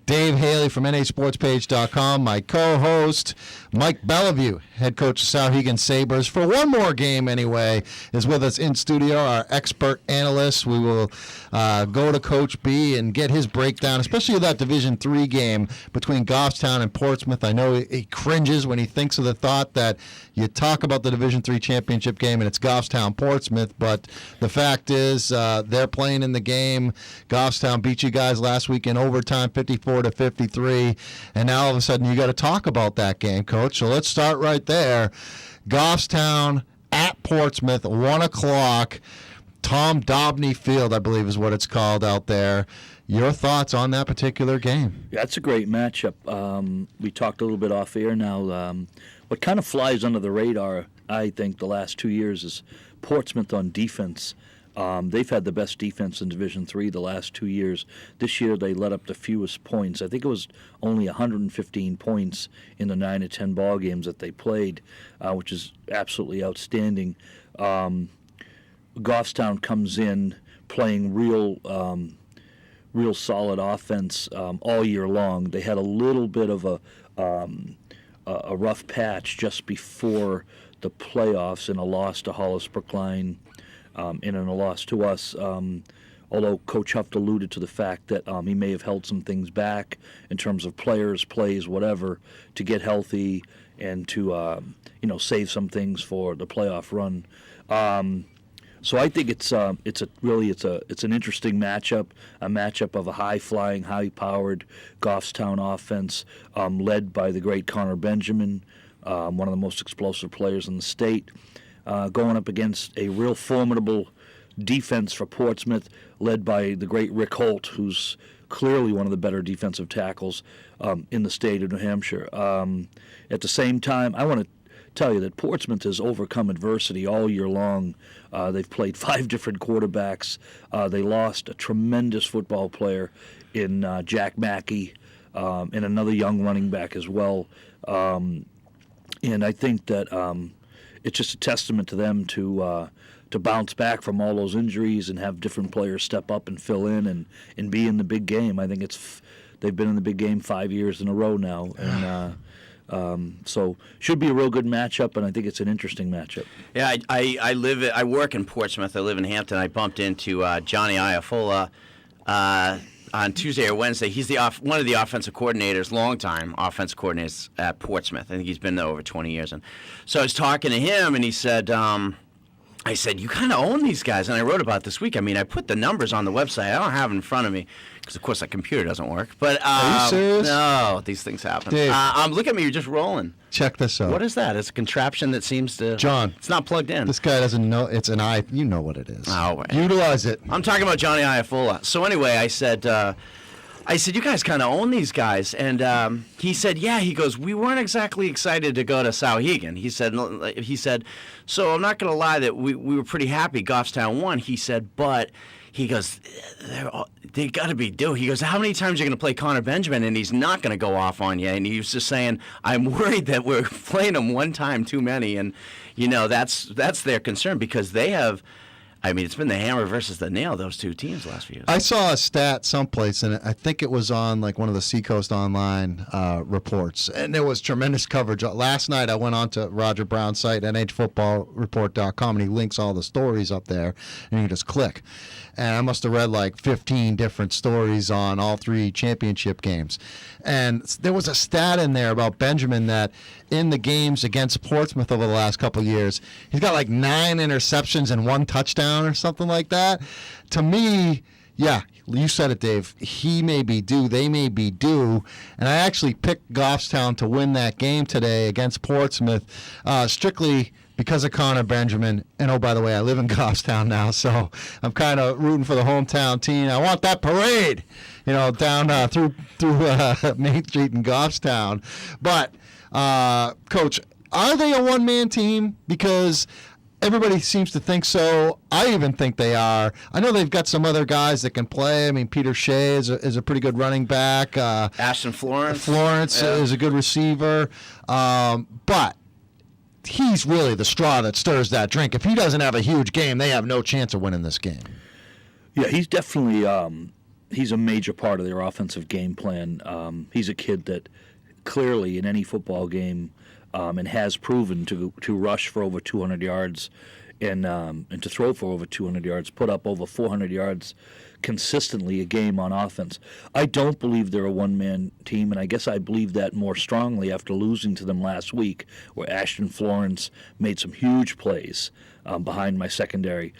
Dave Haley from NHSportsPage.com, my co-host. Mike Bellevue, head coach of Souhegan Sabres, for one more game anyway, is with us in studio, our expert analyst. We will go to Coach B and get his breakdown, especially of that Division III game between Goffstown and Portsmouth. I know he cringes when he thinks of the thought that you talk about the Division III championship game and it's Goffstown-Portsmouth, but the fact is they're playing in the game. Goffstown beat you guys last week in overtime, 54-53, and now all of a sudden you got to talk about that game, Coach. So let's start right there. Goffstown at Portsmouth, 1 o'clock. Tom Dobney Field, I believe is what it's called out there. Your thoughts on that particular game? Yeah, it's a great matchup. We talked a little bit off air now. What kind of flies under the radar, I think, the last 2 years is Portsmouth on defense. They've had the best defense in Division III the last 2 years. This year they let up the fewest points. I think it was only 115 points in the 9 to 10 ball games that they played, which is absolutely outstanding. Goffstown comes in playing real solid offense all year long. They had a little bit of a rough patch just before the playoffs in a loss to Hollis Brookline. And in a loss to us, although Coach Huft alluded to the fact that he may have held some things back in terms of players, plays, whatever, to get healthy and to save some things for the playoff run. So I think it's an interesting matchup, a matchup of a high-flying, high-powered Goffstown offense led by the great Connor Benjamin, one of the most explosive players in the state. Going up against a real formidable defense for Portsmouth, led by the great Rick Holt, who's clearly one of the better defensive tackles in the state of New Hampshire. At the same time, I want to tell you that Portsmouth has overcome adversity all year long. They've played 5 different quarterbacks. They lost a tremendous football player in Jack Mackey and another young running back as well. And I think that it's just a testament to them to bounce back from all those injuries and have different players step up and fill in and be in the big game. I think they've been in the big game 5 years in a row now, and so should be a real good matchup, and I think it's an interesting matchup. Yeah, I work in Portsmouth. I live in Hampton. I bumped into Johnny Iafola on Tuesday or Wednesday. He's one of the offensive coordinators, longtime offensive coordinators at Portsmouth. I think he's been there over 20 years. And so I was talking to him, and he said, I said, you kind of own these guys. And I wrote about this week. I mean, I put the numbers on the website. I don't have it in front of me because, of course, that computer doesn't work. But are you serious? No, these things happen. Dave, look at me. You're just rolling. Check this out. What is that? It's a contraption that seems to... John. It's not plugged in. This guy doesn't know. It's an eye. You know what it is. Oh, right. Utilize it. I'm talking about Johnny Iafola. So anyway, I said, you guys kind of own these guys. And he said, yeah. He goes, we weren't exactly excited to go to Souhegan. He said, so I'm not going to lie that we were pretty happy Goffstown won. He said, but he goes, they got to be due. He goes, how many times are you going to play Connor Benjamin and he's not going to go off on you? And he was just saying, I'm worried that we're playing him one time too many. And, that's their concern because they have I mean, it's been the hammer versus the nail, those two teams last few years. I saw a stat someplace, and I think it was on like one of the Seacoast Online reports, and there was tremendous coverage. Last night I went on to Roger Brown's site, nhfootballreport.com, and he links all the stories up there, and you can just click. And I must have read like 15 different stories on all 3 championship games. And there was a stat in there about Benjamin that in the games against Portsmouth over the last couple of years, he's got like 9 interceptions and 1 touchdown or something like that. To me, yeah, you said it, Dave. He may be due. They may be due. And I actually picked Goffstown to win that game today against Portsmouth strictly because of Connor Benjamin. And, oh, by the way, I live in Goffstown now, so I'm kind of rooting for the hometown team. I want that parade, down through Main Street in Goffstown. But, Coach, are they a one-man team? Because everybody seems to think so. I even think they are. I know they've got some other guys that can play. I mean, Peter Shea is a pretty good running back. Ashton Florence. Is a good receiver. But he's really the straw that stirs that drink. If he doesn't have a huge game, they have no chance of winning this game. Yeah, he's definitely he's a major part of their offensive game plan. He's a kid that clearly in any football game and has proven to rush for over 200 yards and to throw for over 200 yards, put up over 400 yards consistently a game on offense. I don't believe they're a one-man team, and I guess I believe that more strongly after losing to them last week, where Ashton Florence made some huge plays behind my secondary.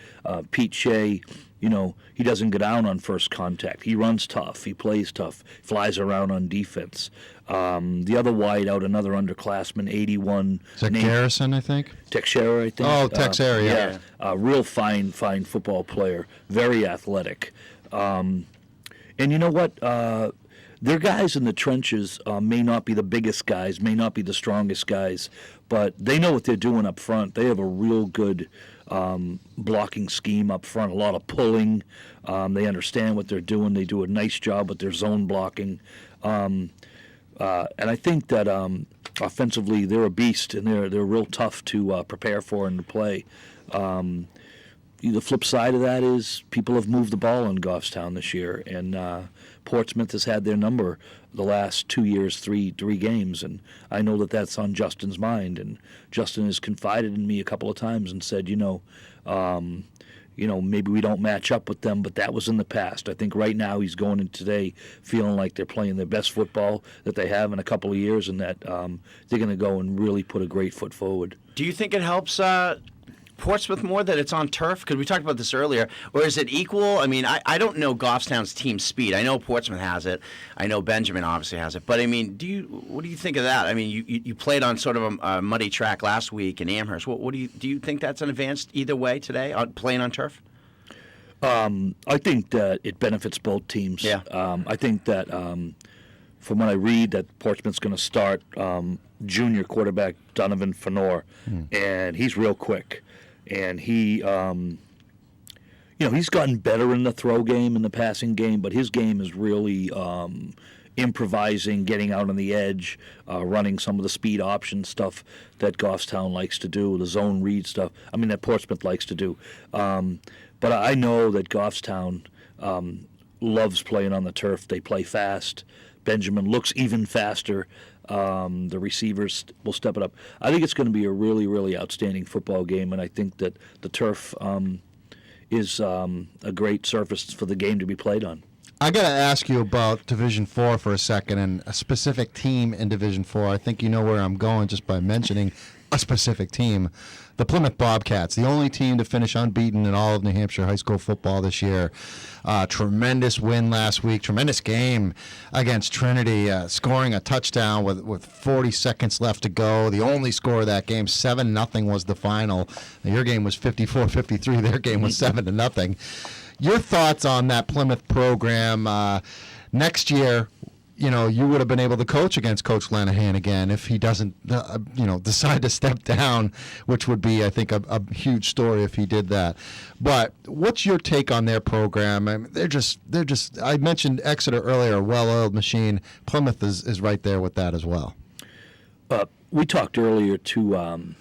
Pete Shea, he doesn't go down on first contact. He runs tough. He plays tough. Flies around on defense. The other wide out, another underclassman, 81. Is that Garrison, I think? Texera, I think. Oh, Texera, yeah. Real fine football player. Very athletic. And you know what? Their guys in the trenches may not be the biggest guys, may not be the strongest guys, but they know what they're doing up front. They have a real good blocking scheme up front, a lot of pulling. They understand what they're doing. They do a nice job with their zone blocking. And I think that offensively they're a beast, and they're real tough to prepare for and to play. The flip side of that is people have moved the ball in Goffstown this year, and Portsmouth has had their number the last 2 years, three games, and I know that that's on Justin's mind. And Justin has confided in me a couple of times and said, maybe we don't match up with them, but that was in the past. I think right now he's going in today feeling like they're playing their best football that they have in a couple of years, and that they're going to go and really put a great foot forward. Do you think it helps Portsmouth more that it's on turf? Because we talked about this earlier. Or is it equal? I mean, I don't know Goffstown's team speed. I know Portsmouth has it. I know Benjamin obviously has it. But, I mean, what do you think of that? I mean, you played on sort of a muddy track last week in Amherst. What do you think that's an advance either way today, playing on turf? I think that it benefits both teams. Yeah. I think that from what I read, that Portsmouth's going to start junior quarterback Donovan Fenor, and he's real quick. And he, he's gotten better in the throw game and the passing game, but his game is really improvising, getting out on the edge, running some of the speed option stuff that Goffstown likes to do, the zone read stuff. I mean, that Portsmouth likes to do. But I know that Goffstown loves playing on the turf. They play fast. Benjamin looks even faster. The receivers will step it up. I think it's going to be a really, really outstanding football game, and I think that the turf is a great surface for the game to be played on. I got to ask you about Division 4 for a second, and a specific team in Division 4. I think you know where I'm going just by mentioning a specific team. The Plymouth Bobcats, the only team to finish unbeaten in all of New Hampshire high school football this year. Tremendous win last week, tremendous game against Trinity, scoring a touchdown with 40 seconds left to go. The only score of that game, 7-0 was the final. Your game was 54-53. Their game was 7-0. Your thoughts on that Plymouth program next year? You would have been able to coach against Coach Lanahan again if he doesn't, decide to step down, which would be, I think, a huge story if he did that. But what's your take on their program? I mean, they're just. I mentioned Exeter earlier, a well-oiled machine. Plymouth is right there with that as well. We talked earlier to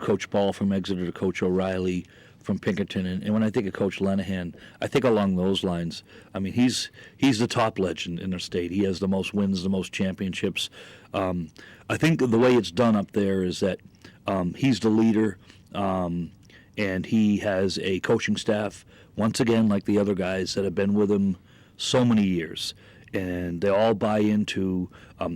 Coach Ball from Exeter, to Coach O'Reilly from Pinkerton. And when I think of Coach Lenahan, I think along those lines. I mean, he's the top legend in their state. He has the most wins, the most championships. I think the way it's done up there is that he's the leader, and he has a coaching staff, once again, like the other guys that have been with him so many years. And they all buy into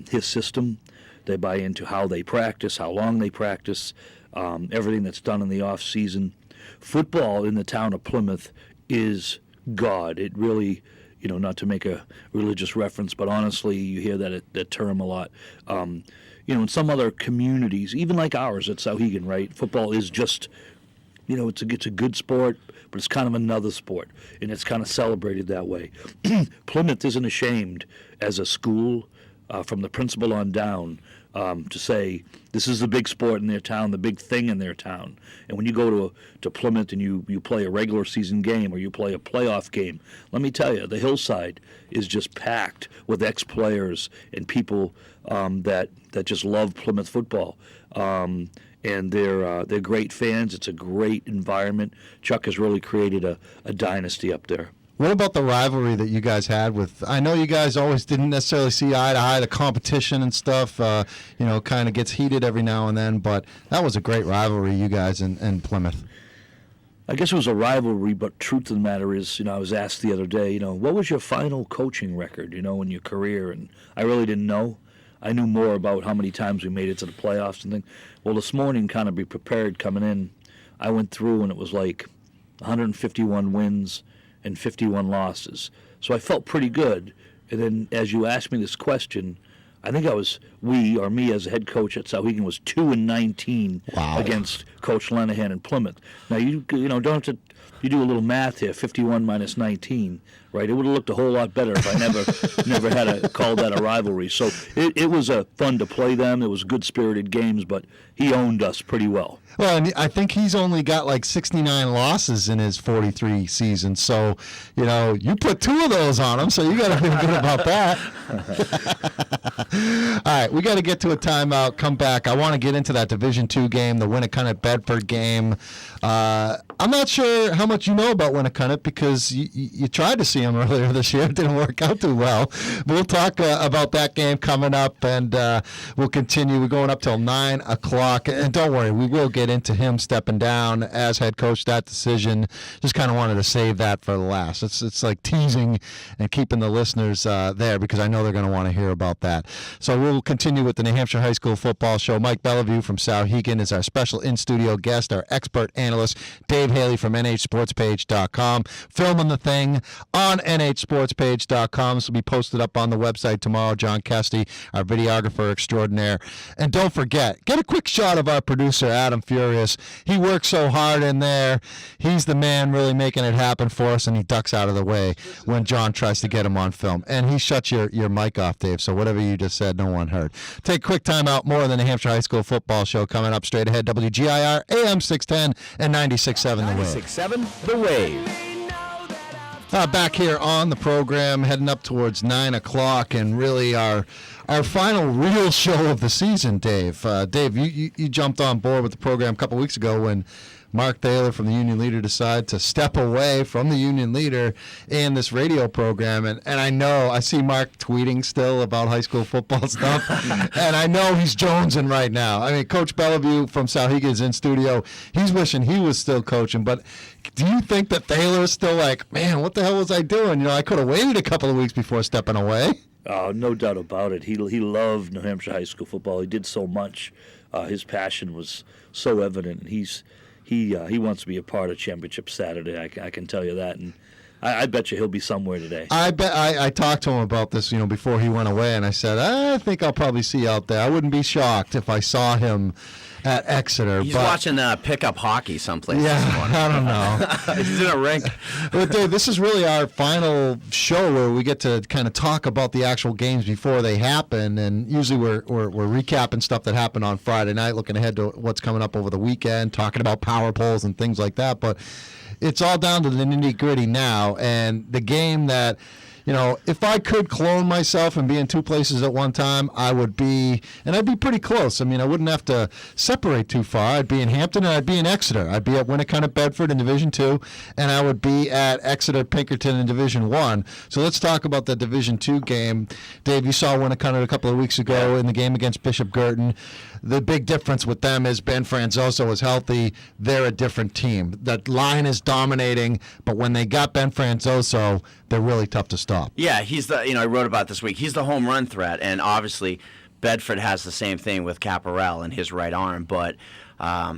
his system. They buy into how they practice, how long they practice, everything that's done in the off season. Football in the town of Plymouth is God. It really, not to make a religious reference, but honestly, you hear that term a lot. In some other communities, even like ours at Sauhegan, right? Football is just, it's a good sport, but it's kind of another sport, and it's kind of celebrated that way. Plymouth isn't ashamed as a school, from the principal on down, to say this is the big sport in their town, the big thing in their town. And when you go to Plymouth and you play a regular season game or you play a playoff game, let me tell you, the hillside is just packed with ex-players and people that just love Plymouth football. And they're great fans. It's a great environment. Chuck has really created a dynasty up there. What about the rivalry that you guys had with? I know you guys always didn't necessarily see eye to eye. The competition and stuff, kind of gets heated every now and then. But that was a great rivalry, you guys and Plymouth. I guess it was a rivalry, but truth of the matter is, I was asked the other day, what was your final coaching record, in your career? And I really didn't know. I knew more about how many times we made it to the playoffs and things. Well, this morning, kind of be prepared coming in, I went through and it was like 151 wins and 51 losses. So I felt pretty good. And then as you asked me this question, I think me as a head coach at Sauhegan was 2-19 against Coach Lenahan in Plymouth. Now you don't have to. You do a little math here. 51 minus 19, right? It would have looked a whole lot better if I never had called that a rivalry. So it was fun to play them. It was good spirited games, but he owned us pretty well. Well, and I think he's only got like 69 losses in his 43 seasons. So, you put 2 of those on him, so you got to feel good about that. All right, we got to get to a timeout, come back. I want to get into that Division II game, the Winnicott-Bedford game. I'm not sure how much you know about Winnicott because you tried to see him earlier this year. It didn't work out too well. But we'll talk about that game coming up, and we'll continue. We're going up till 9 o'clock. And don't worry, we will get into him stepping down as head coach, that decision. Just kind of wanted to save that for the last. It's like teasing and keeping the listeners there because I know they're going to want to hear about that. So we'll continue with the New Hampshire High School Football Show. Mike Bellevue from Sauhegan is our special in-studio guest, our expert analyst, Dave Haley from NHSportsPage.com, filming the thing on NHSportsPage.com. This will be posted up on the website tomorrow. John Kesty, our videographer extraordinaire. And don't forget, get a quick shot of our producer, Adam Furious. He works so hard in there. He's the man really making it happen for us, and he ducks out of the way when John tries to get him on film. And he shuts your mic off, Dave, so whatever you just said, no one heard. Take a quick time out. More than the New Hampshire High School Football Show coming up straight ahead. WGIR, AM 610 and 96.7 The Wave. 96.7 The Wave. Back here on the program, heading up towards 9 o'clock, and really our final real show of the season, Dave. Dave, you jumped on board with the program a couple weeks ago when Mark Thaler from the Union Leader decided to step away from the Union Leader in this radio program. And I know, I see Mark tweeting still about high school football stuff, and I know he's jonesing right now. I mean, Coach Bellevue from Sauhegan is in studio. He's wishing he was still coaching, but do you think that Thaler's still like, man, what the hell was I doing? I could have waited a couple of weeks before stepping away. Oh, no doubt about it. He loved New Hampshire high school football. He did so much. His passion was so evident. He wants to be a part of Championship Saturday. I can tell you that, and I bet you he'll be somewhere today. I talked to him about this, before he went away, and I said, I think I'll probably see you out there. I wouldn't be shocked if I saw him at Exeter. He's watching pickup hockey someplace. Yeah, I don't know. He's in a rink. But Dave, this is really our final show where we get to kind of talk about the actual games before they happen, and usually we're recapping stuff that happened on Friday night, looking ahead to what's coming up over the weekend, talking about power polls and things like that. But it's all down to the nitty-gritty now, and the game that if I could clone myself and be in two places at one time, I would be, and I'd be pretty close. I mean, I wouldn't have to separate too far. I'd be in Hampton and I'd be in Exeter. I'd be at Winnicott, Bedford in Division II, and I would be at Exeter, Pinkerton in Division I. So let's talk about the Division II game. Dave, you saw Winnicott a couple of weeks ago in the game against Bishop Girton. The big difference with them is Ben Franzoso is healthy. They're a different team. That line is dominating, but when they got Ben Franzoso, they're really tough to stop. Yeah, he's the, I wrote about this week. He's the home run threat, and obviously Bedford has the same thing with Caparel and his right arm, but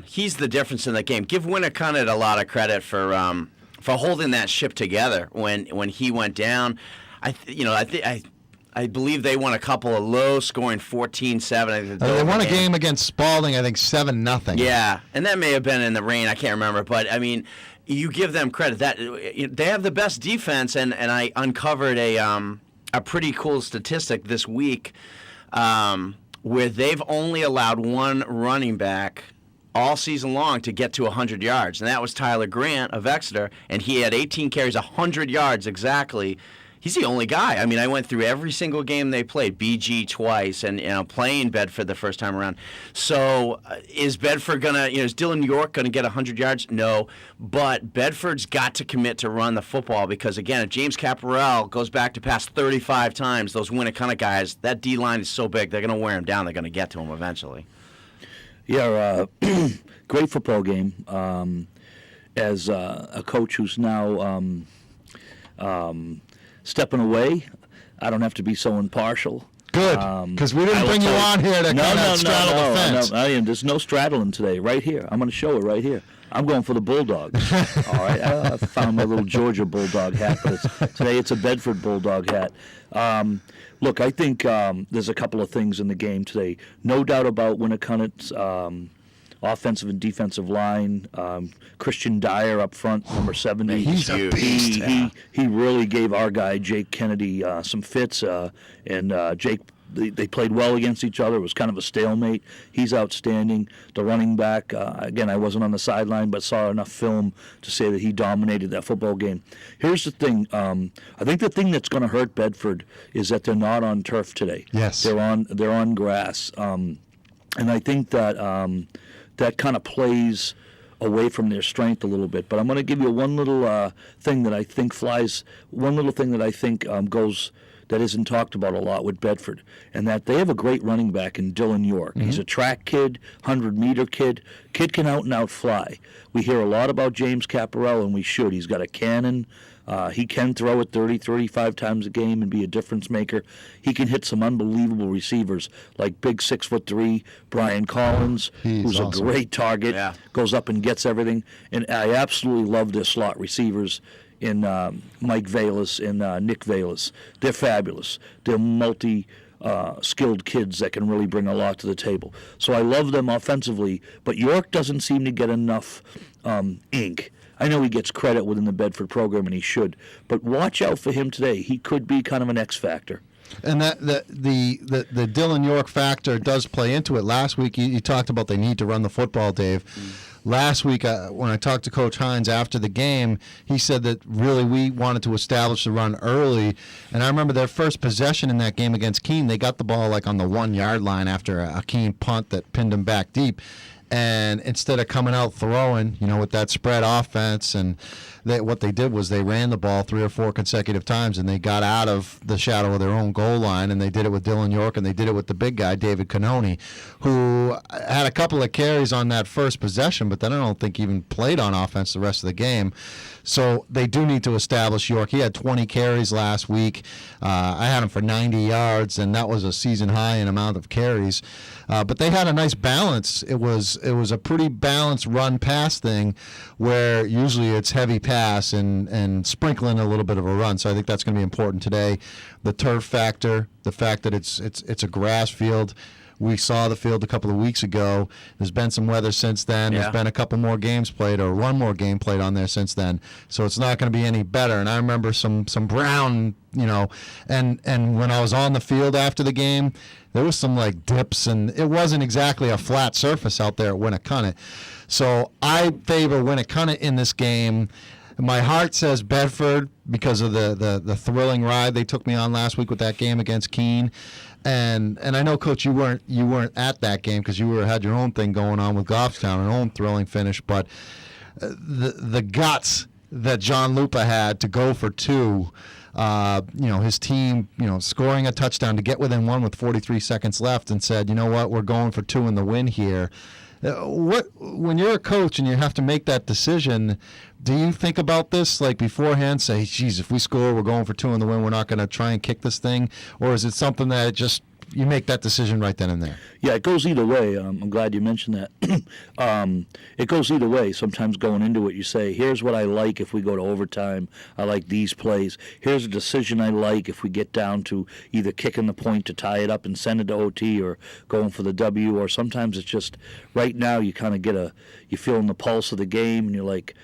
he's the difference in the game. Give Winnicott a lot of credit for holding that ship together when he went down. I believe they won a couple of low-scoring 14-7. They won a game against Spalding, I think 7-0. Yeah, and that may have been in the rain. I can't remember. But, I mean, you give them credit. That they have the best defense, and I uncovered a pretty cool statistic this week where they've only allowed one running back all season long to get to 100 yards, and that was Tyler Grant of Exeter, and he had 18 carries, 100 yards exactly. He's the only guy. I mean, I went through every single game they played, BG twice, and playing Bedford the first time around. So is Bedford going to, is Dylan York going to get 100 yards? No. But Bedford's got to commit to run the football because, again, if James Caparel goes back to pass 35 times, those Winnicott guys, that D-line is so big, they're going to wear him down. They're going to get to him eventually. Yeah, great football game. As a coach who's now stepping away, I don't have to be so impartial. Good, because we didn't bring you on here to kind of straddle the fence. No, there's no straddling today. Right here, I'm going to show it right here. I'm going for the Bulldogs. All right, I found my little Georgia Bulldog hat, but today it's a Bedford Bulldog hat. Look, I think there's a couple of things in the game today. No doubt about Winnicott's offensive and defensive line. Christian Dyer up front, number 70. He's a beast. He really gave our guy, Jake Kennedy, some fits. And Jake, they played well against each other. It was kind of a stalemate. He's outstanding. The running back, again, I wasn't on the sideline, but saw enough film to say that he dominated that football game. Here's the thing. I think the thing that's going to hurt Bedford is that they're not on turf today. Yes. They're on grass. And I think that that kind of plays away from their strength a little bit. But I'm going to give you one little thing that I think goes that isn't talked about a lot with Bedford, and that they have a great running back in Dylan York. Mm-hmm. He's a track kid, 100-meter kid. Kid can out-and-out fly. We hear a lot about James Caparel, and we should. He's got a cannon. He can throw it 30, 35 times a game and be a difference maker. He can hit some unbelievable receivers like big 6'3" Brian Collins, who's awesome. A great target, goes up and gets everything. And I absolutely love their slot receivers in Mike Valis and Nick Valis. They're fabulous. They're skilled kids that can really bring a lot to the table. So I love them offensively, but York doesn't seem to get enough ink. I know he gets credit within the Bedford program, and he should. But watch out for him today. He could be kind of an X factor. And that the Dylan York factor does play into it. Last week you talked about they need to run the football, Dave. Last week when I talked to Coach Hines after the game, he said that really we wanted to establish the run early. And I remember their first possession in that game against Keene, they got the ball like on the 1-yard line after a Keene punt that pinned them back deep. And instead of coming out throwing, with that spread offense, and what they did was they ran the ball 3 or 4 consecutive times, and they got out of the shadow of their own goal line, and they did it with Dylan York, and they did it with the big guy, David Canoni, who had a couple of carries on that first possession, but then I don't think even played on offense the rest of the game. So they do need to establish York. He had 20 carries last week. I had him for 90 yards, and that was a season high in amount of carries. But they had a nice balance. It was a pretty balanced run-pass thing where usually it's heavy pass and sprinkling a little bit of a run. So I think that's going to be important today. The turf factor, the fact that it's a grass field. We saw the field a couple of weeks ago. There's been some weather since then. Yeah. There's been a couple more games played, or one more game played on there since then. So it's not going to be any better. And I remember some brown, and when I was on the field after the game, there was some like dips, and it wasn't exactly a flat surface out there at Winnicott. So I favor Winnicott in this game. My heart says Bedford because of the thrilling ride they took me on last week with that game against Keene. And I know, Coach, you weren't at that game because you had your own thing going on with Goffstown, an own thrilling finish. But the guts that John Lupa had to go for two, his team, scoring a touchdown to get within one with 43 seconds left, and said, you know what, we're going for two in the win here. When you're a coach and you have to make that decision, do you think about this like beforehand? Say, geez, if we score, we're going for two in the win. We're not going to try and kick this thing, or is it something that just you make that decision right then and there? Yeah, it goes either way. I'm glad you mentioned that. It goes either way. Sometimes going into it, you say, here's what I like if we go to overtime. I like these plays. Here's a decision I like if we get down to either kicking the point to tie it up and send it to OT or going for the W. Or sometimes it's just right now you kind of you're feeling the pulse of the game and you're like,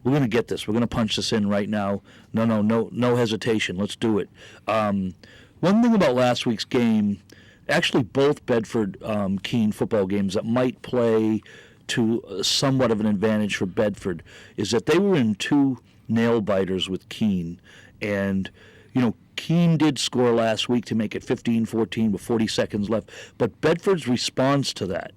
we're going to get this. We're going to punch this in right now. No hesitation. Let's do it. One thing about last week's game, actually both Bedford-Keene football games that might play to somewhat of an advantage for Bedford, is that they were in two nail-biters with Keene. And, Keene did score last week to make it 15-14 with 40 seconds left. But Bedford's response to that,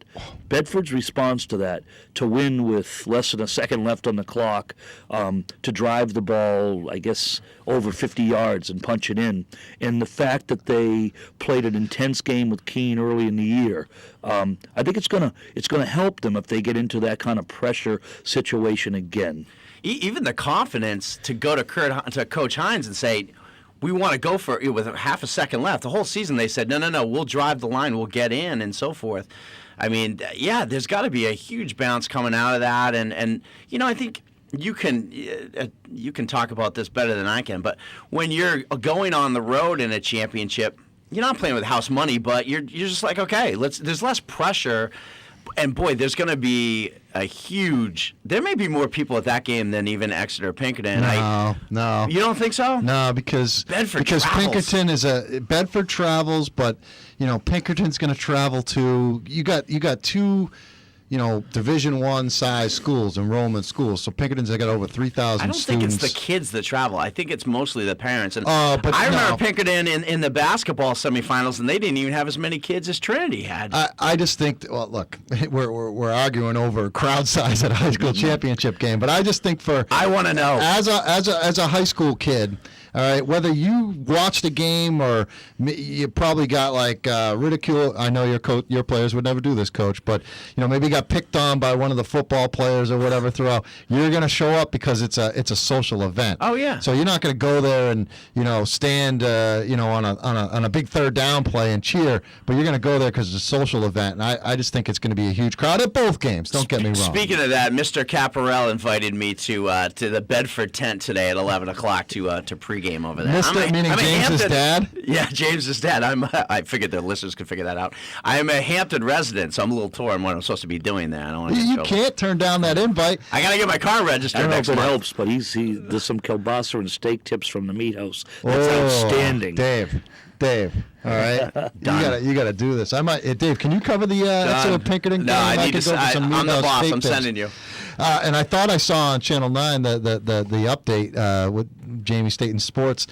to win with less than a second left on the clock, to drive the ball, I guess, over 50 yards and punch it in, and the fact that they played an intense game with Keene early in the year, I think it's gonna help them if they get into that kind of pressure situation again. Even the confidence to go to Coach Hines and say, we want to go for it with half a second left. The whole season they said, no, we'll drive the line, we'll get in, and so forth. I mean, yeah, there's got to be a huge bounce coming out of that, and I think you can talk about this better than I can, but when you're going on the road in a championship, you're not playing with house money, but you're just like, okay, there's less pressure. And boy, there's going to be there may be more people at that game than even Exeter Pinkerton. No. You don't think so? No, because travels. Pinkerton Bedford travels, but Pinkerton's going to travel to. You got two, Division I size schools, enrollment schools. So Pinkerton's got over 3,000 students. I don't think it's the kids that travel. I think it's mostly the parents. And but I remember Pinkerton in the basketball semifinals, and they didn't even have as many kids as Trinity had. I just think, well, look, we're arguing over crowd size at a high school championship game, but I just think I want to know as a high school kid. All right, whether you watched a game or you probably got ridicule. I know your players would never do this, Coach, but maybe got picked on by one of the football players or whatever throughout. You're going to show up because it's a social event. Oh yeah. So you're not going to go there and stand on a big third down play and cheer, but you're going to go there because it's a social event. And I just think it's going to be a huge crowd at both games. Don't get me wrong. Speaking of that, Mr. Caparel invited me to the Bedford tent today at 11 o'clock to pregame over there. Meaning James's dad? Yeah, James's dad. I figured the listeners could figure that out. I'm a Hampton resident, so I'm a little torn what I'm supposed to be doing there. I don't want to. You can't turn down that invite. I got to get my car registered. I don't know next if it month. helps, but there's some kielbasa and steak tips from the meat house. That's outstanding. Dave. All right, you got to do this. Dave, can you cover the Exeter Pinkerton game? No, I need to. I'm the boss. I'm tips. sending you. And I thought I saw on Channel 9 the update with Jamie Staten Sports.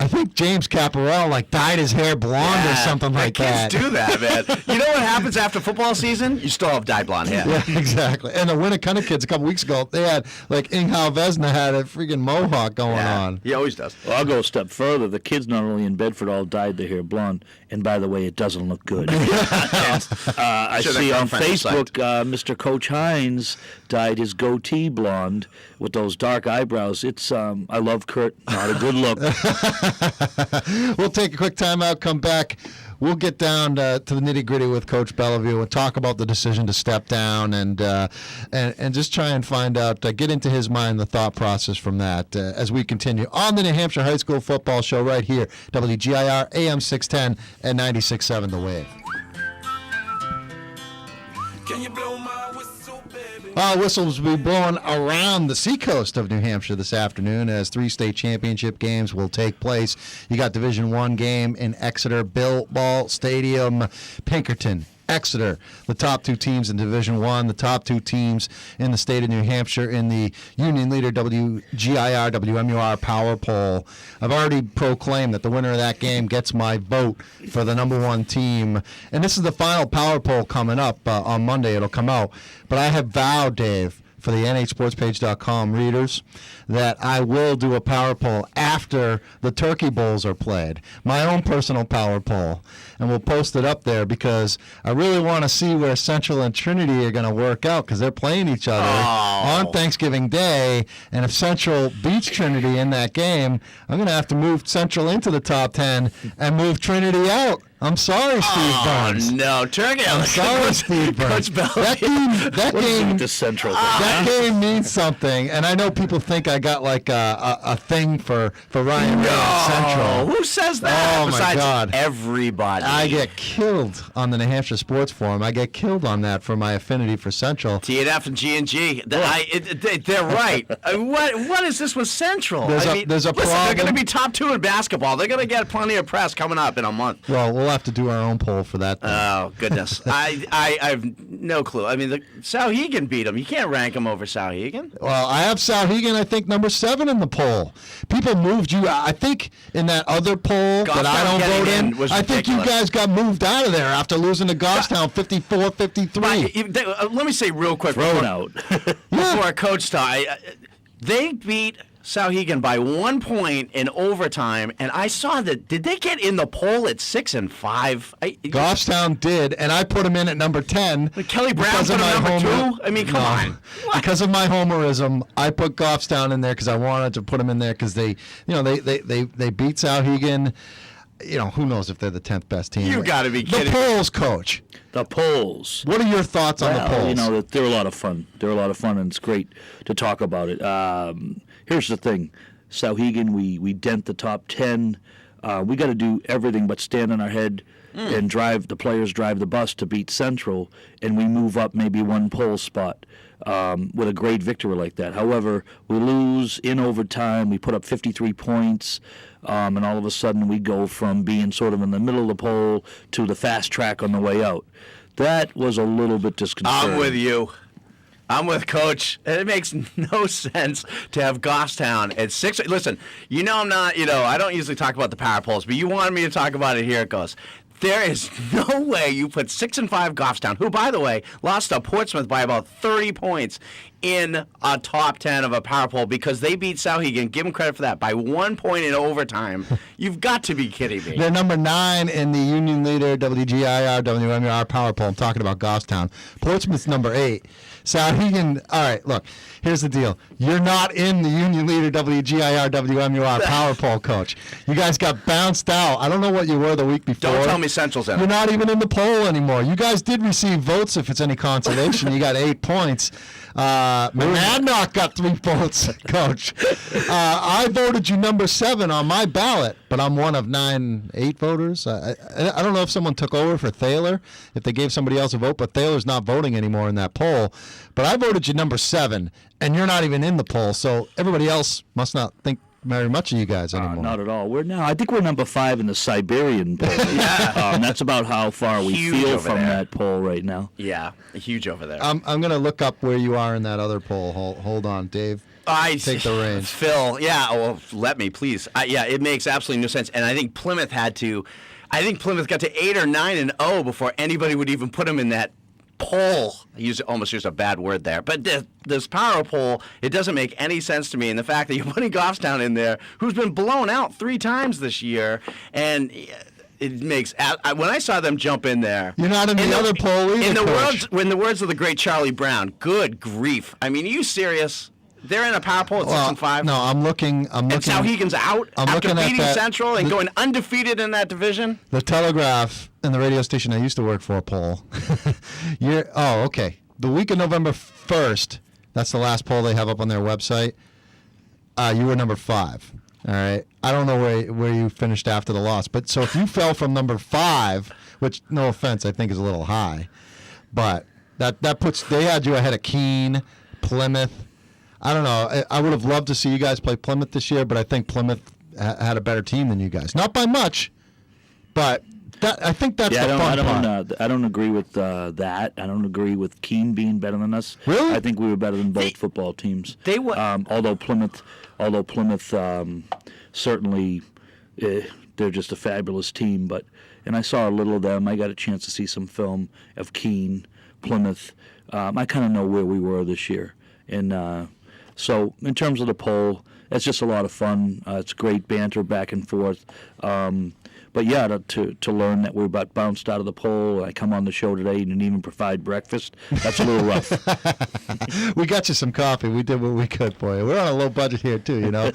I think James Caparel dyed his hair blonde or something like that. Kids do that, man. You know what happens after football season? You still have dyed blonde hair. Yeah, exactly. And the Winnicunna kids a couple weeks ago, they had Inghal Vesna had a freaking mohawk going on. He always does. Well, I'll go a step further. The kids not only in Bedford all dyed their hair blonde, and by the way, it doesn't look good. I see on Facebook, Mr. Coach Hines dyed his goatee blonde with those dark eyebrows. It's I love Kurt. Not a good look. We'll take a quick timeout, come back. We'll get down to the nitty-gritty with Coach Bellevue and talk about the decision to step down and just try and find out, get into his mind the thought process from that as we continue on the New Hampshire High School Football Show right here, WGIR AM 610 and 96.7 The Wave. Can you blow my whistle, baby? Whistles will be blowing around the seacoast of New Hampshire this afternoon as 3 state championship games will take place. You got Division I game in Exeter, Bill Ball Stadium, Pinkerton Exeter, the top 2 teams in Division I, the top 2 teams in the state of New Hampshire in the Union Leader WGIR WMUR Power Poll. I've already proclaimed that the winner of that game gets my vote for the number 1 team. And this is the final Power Poll coming up on Monday. It'll come out. But I have vowed, Dave, for the nhsportspage.com readers, that I will do a power poll after the Turkey Bowls are played, my own personal power poll, and we'll post it up there because I really want to see where Central and Trinity are going to work out because they're playing each other on Thanksgiving Day, and if Central beats Trinity in that game, I'm going to have to move Central into the top 10 and move Trinity out. I'm sorry, Steve Burns. No, Turkey. I'm sorry, Steve Burns. That game means something, and I know people think I got like a thing for Ryan Ray at Central. Who says that? Oh Besides my God, everybody. I get killed on the New Hampshire Sports Forum. I get killed on that for my affinity for Central. T&F and G&G. They're right. What is this with Central? There's a listen, problem. They're going to be top 2 in basketball. They're going to get plenty of press coming up in a month. Well, we'll have to do our own poll for that. Oh, goodness. I have no clue. I mean, Sauhegan beat them. You can't rank them over Sauhegan. Well, I have Sauhegan, I think, number 7 in the poll. People moved you. I think in that other poll that I don't vote in, I think you guys got moved out of there after losing to Goffstown 54-53. Let me say real quick. Thrown out. Before Coach they beat Sauhegan by 1 point in overtime, and I saw that. Did they get in the poll at 6 and 5? Goffstown did, and I put them in at number 10. Kelly Brown put them number 2. I mean, come on. What? Because of my homerism, I put Goffstown in there because I wanted to put them in there because they beat Sauhegan. Who knows if they're the 10th best team? You got to be kidding. The polls, Coach. The polls. What are your thoughts on the polls? They're a lot of fun. They're a lot of fun, and it's great to talk about it. Here's the thing. Sauhegan, we dent the top 10. We got to do everything but stand on our head and the players drive the bus to beat Central, and we move up maybe 1 poll spot with a great victory like that. However, we lose in overtime. We put up 53 points, and all of a sudden we go from being sort of in the middle of the poll to the fast track on the way out. That was a little bit disconcerting. I'm with you. I'm with Coach. It makes no sense to have Goffstown at 6. Listen, I'm not, I don't usually talk about the power polls, but you wanted me to talk about it. Here it goes. There is no way you put 6 and 5 Goffstown, who, by the way, lost to Portsmouth by about 30 points in a top 10 of a power poll because they beat Sauhegan. Give them credit for that by 1 point in overtime. You've got to be kidding me. They're number 9 in the Union Leader WGIR WMUR power poll. I'm talking about Goffstown. Portsmouth's number 8. Sauhegan. All right, look. Here's the deal. You're not in the Union Leader WGIR WMUR power poll, Coach. You guys got bounced out. I don't know what you were the week before. Don't tell me Central's in. You're not even in the poll anymore. You guys did receive votes, if it's any consolation. You got 8 points. Monadnock got 3 votes, Coach. I voted you number 7 on my ballot, but I'm one of 8 voters. I don't know if someone took over for Thaler, if they gave somebody else a vote, but Thaler's not voting anymore in that poll. But I voted you number 7, and you're not even in the poll, so everybody else must not think very much of you guys anymore. Not at all. I think we're number 5 in the Siberian poll. That's about how far we feel from that poll right now. Yeah, huge over there. I'm going to look up where you are in that other poll. Hold on, Dave. Take the reins. Phil, let me, please. It makes absolutely no sense. And I think Plymouth got to 8 or 9 and 0 before anybody would even put them in that poll. I almost used a bad word there. But this power poll, it doesn't make any sense to me. And the fact that you're putting Goffstown in there, who's been blown out 3 times this year, and it makes when I saw them jump in there. You're not in the other poll either, in the words of the great Charlie Brown, good grief. I mean, are you serious? They're in a power poll at 6 and 5. No, I'm looking. And Sauhegan's out after beating Central and going undefeated in that division. The Telegraph and the radio station I used to work for, poll. Okay. The week of November 1st, that's the last poll they have up on their website. You were number 5. All right. I don't know where you finished after the loss, but so if you fell from number 5, which no offense, I think is a little high, but that puts they had you ahead of Keene, Plymouth. I don't know. I would have loved to see you guys play Plymouth this year, but I think Plymouth had a better team than you guys. Not by much, but I think that's Yeah, the fun part. I don't agree with that. I don't agree with Keene being better than us. Really? I think we were better than both football teams. They were. Although Plymouth, certainly, they're just a fabulous team. And I saw a little of them. I got a chance to see some film of Keene, Plymouth. I kind of know where we were this year. And so in terms of the poll, it's just a lot of fun. It's great banter back and forth. But yeah, to learn that we're about bounced out of the poll, I come on the show today and didn't even provide breakfast, that's a little rough. We got you some coffee. We did what we could for you. We're on a low budget here, too, you know.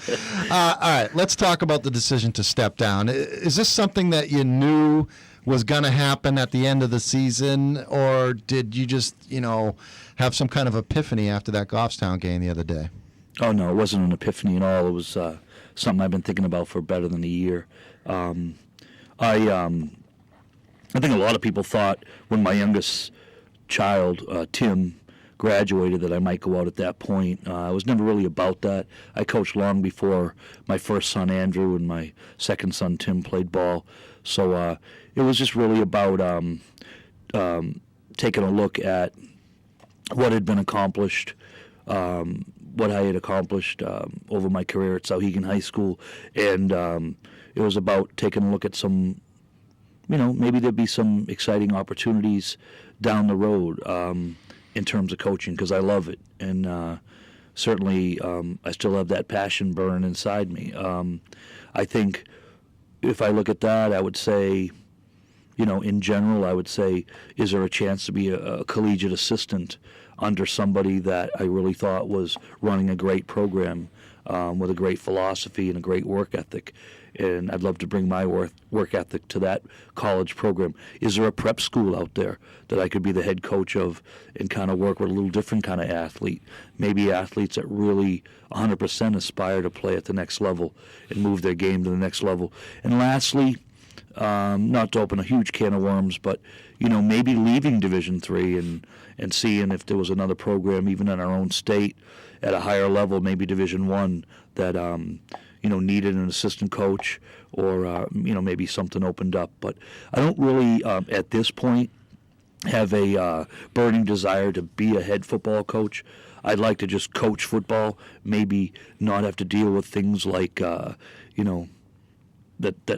All right, let's talk about the decision to step down. Is this something that you knew was going to happen at the end of the season, or did you just, have some kind of epiphany after that Goffstown game the other day? Oh, no, it wasn't an epiphany at all. It was something I've been thinking about for better than a year. I think a lot of people thought when my youngest child, Tim, graduated that I might go out at that point. I was never really about that. I coached long before my first son, Andrew, and my second son, Tim, played ball. So it was just really about taking a look at what had been accomplished, what I had accomplished over my career at Sauhegan High School, and it was about taking a look at some, maybe there'd be some exciting opportunities down the road in terms of coaching, because I love it, and certainly I still have that passion burn inside me. I think if I look at that, I would say, in general, I would say, is there a chance to be a collegiate assistant under somebody that I really thought was running a great program with a great philosophy and a great work ethic? And I'd love to bring my work ethic to that college program. Is there a prep school out there that I could be the head coach of and kind of work with a little different kind of athlete? Maybe athletes that really 100% aspire to play at the next level and move their game to the next level. And lastly, not to open a huge can of worms, but maybe leaving Division III and seeing if there was another program even in our own state at a higher level, maybe Division I, that needed an assistant coach, or maybe something opened up. But I don't really at this point have a burning desire to be a head football coach. I'd like to just coach football, maybe not have to deal with things like that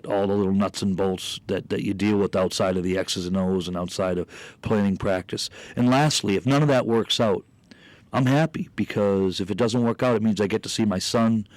all the little nuts and bolts that you deal with outside of the X's and O's and outside of planning practice. And lastly, if none of that works out, I'm happy, because if it doesn't work out, it means I get to see my son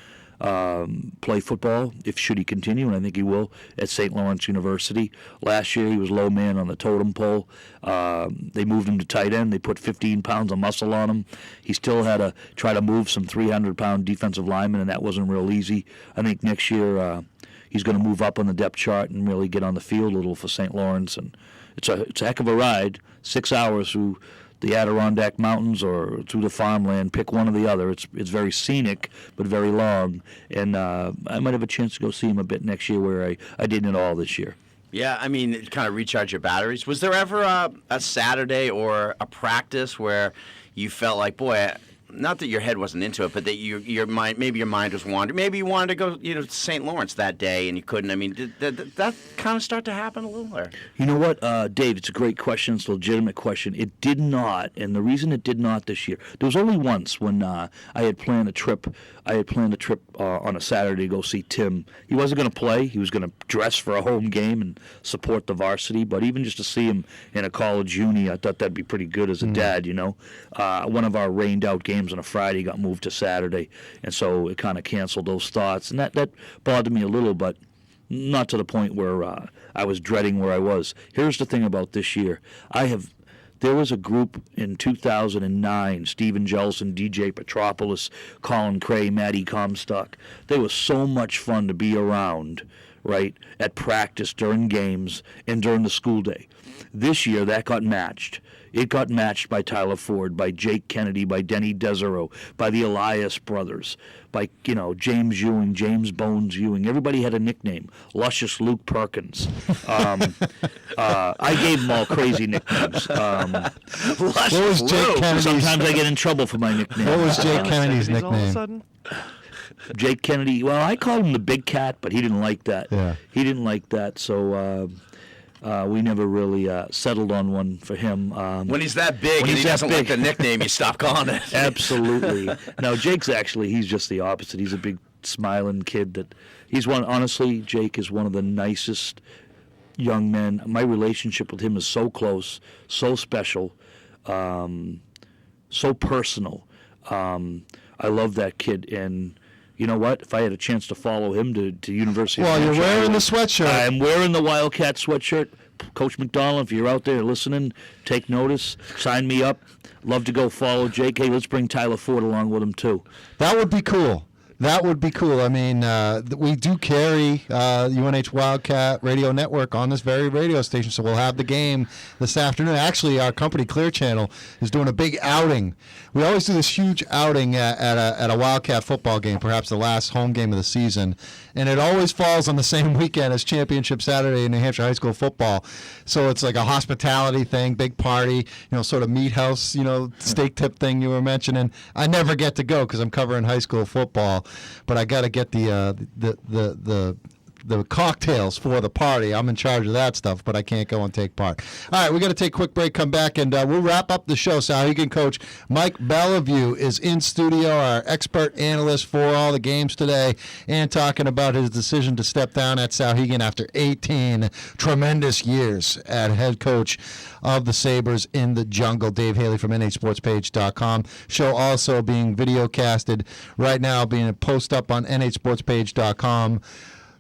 play football, should he continue, and I think he will, at St. Lawrence University. Last year he was low man on the totem pole. They moved him to tight end. They put 15 pounds of muscle on him. He still had to try to move some 300-pound defensive linemen, and that wasn't real easy. I think next year he's going to move up on the depth chart and really get on the field a little for St. Lawrence. And it's a heck of a ride, 6 hours through the Adirondack Mountains or through the farmland. Pick one or the other. It's very scenic, but very long. And I might have a chance to go see him a bit next year, where I didn't at all this year. Yeah, I mean, kind of recharge your batteries. Was there ever a Saturday or a practice where you felt like, boy, not that your head wasn't into it, but that your mind was wandering. Maybe you wanted to go, to St. Lawrence that day and you couldn't. I mean, did that kind of start to happen a little? Or? You know what, Dave? It's a great question. It's a legitimate question. It did not, and the reason it did not this year, there was only once when I had planned a trip. On a Saturday to go see Tim. He wasn't going to play. He was going to dress for a home game and support the varsity. But even just to see him in a college uni, I thought that'd be pretty good as a dad. One of our rained-out games on a Friday got moved to Saturday, and so it kind of canceled those thoughts. And that bothered me a little, but not to the point where I was dreading where I was. Here's the thing about this year. There was a group in 2009, Stephen Jelson, DJ Petropoulos, Colin Cray, Matty Comstock. They was so much fun to be around, right, at practice, during games, and during the school day. This year, that got matched. It got matched by Tyler Ford, by Jake Kennedy, by Denny Desereau, by the Elias brothers, by James Ewing, James Bones Ewing. Everybody had a nickname. Luscious Luke Perkins. I gave them all crazy nicknames. What was Jake Kennedy's? Sometimes I get in trouble for my nickname. What was Jake Kennedy's nickname? All of a sudden? Jake Kennedy. Well, I called him the Big Cat, but he didn't like that. Yeah. He didn't like that. So We never really settled on one for him. When he's that big and he doesn't like the nickname, you stop calling it. Absolutely. No, he's just the opposite. He's a big smiling kid honestly, Jake is one of the nicest young men. My relationship with him is so close, so special, so personal. I love that kid, and you know what? If I had a chance to follow him to University of Hampshire, you're wearing the sweatshirt. I'm wearing the Wildcat sweatshirt. Coach McDonald, if you're out there listening, take notice. Sign me up. Love to go follow Jake. Hey, let's bring Tyler Ford along with him, too. That would be cool. That would be cool. I mean, we do carry UNH Wildcat Radio Network on this very radio station, so we'll have the game this afternoon. Actually, our company, Clear Channel, is doing a big outing. We always do this huge outing at a Wildcat football game, perhaps the last home game of the season, and it always falls on the same weekend as Championship Saturday in New Hampshire high school football. So it's like a hospitality thing, big party, sort of meat house, steak tip thing you were mentioning. I never get to go because I'm covering high school football. But I got to get the cocktails for the party. I'm in charge of that stuff, but I can't go and take part. All right, we got to take a quick break, come back, and we'll wrap up the show. Souhegan coach Mike Bellevue is in studio, our expert analyst for all the games today, and talking about his decision to step down at Souhegan after 18 tremendous years at head coach of the Sabres in the jungle. Dave Haley from NHSportsPage.com. Show also being videocasted right now, being posted up on NHSportsPage.com.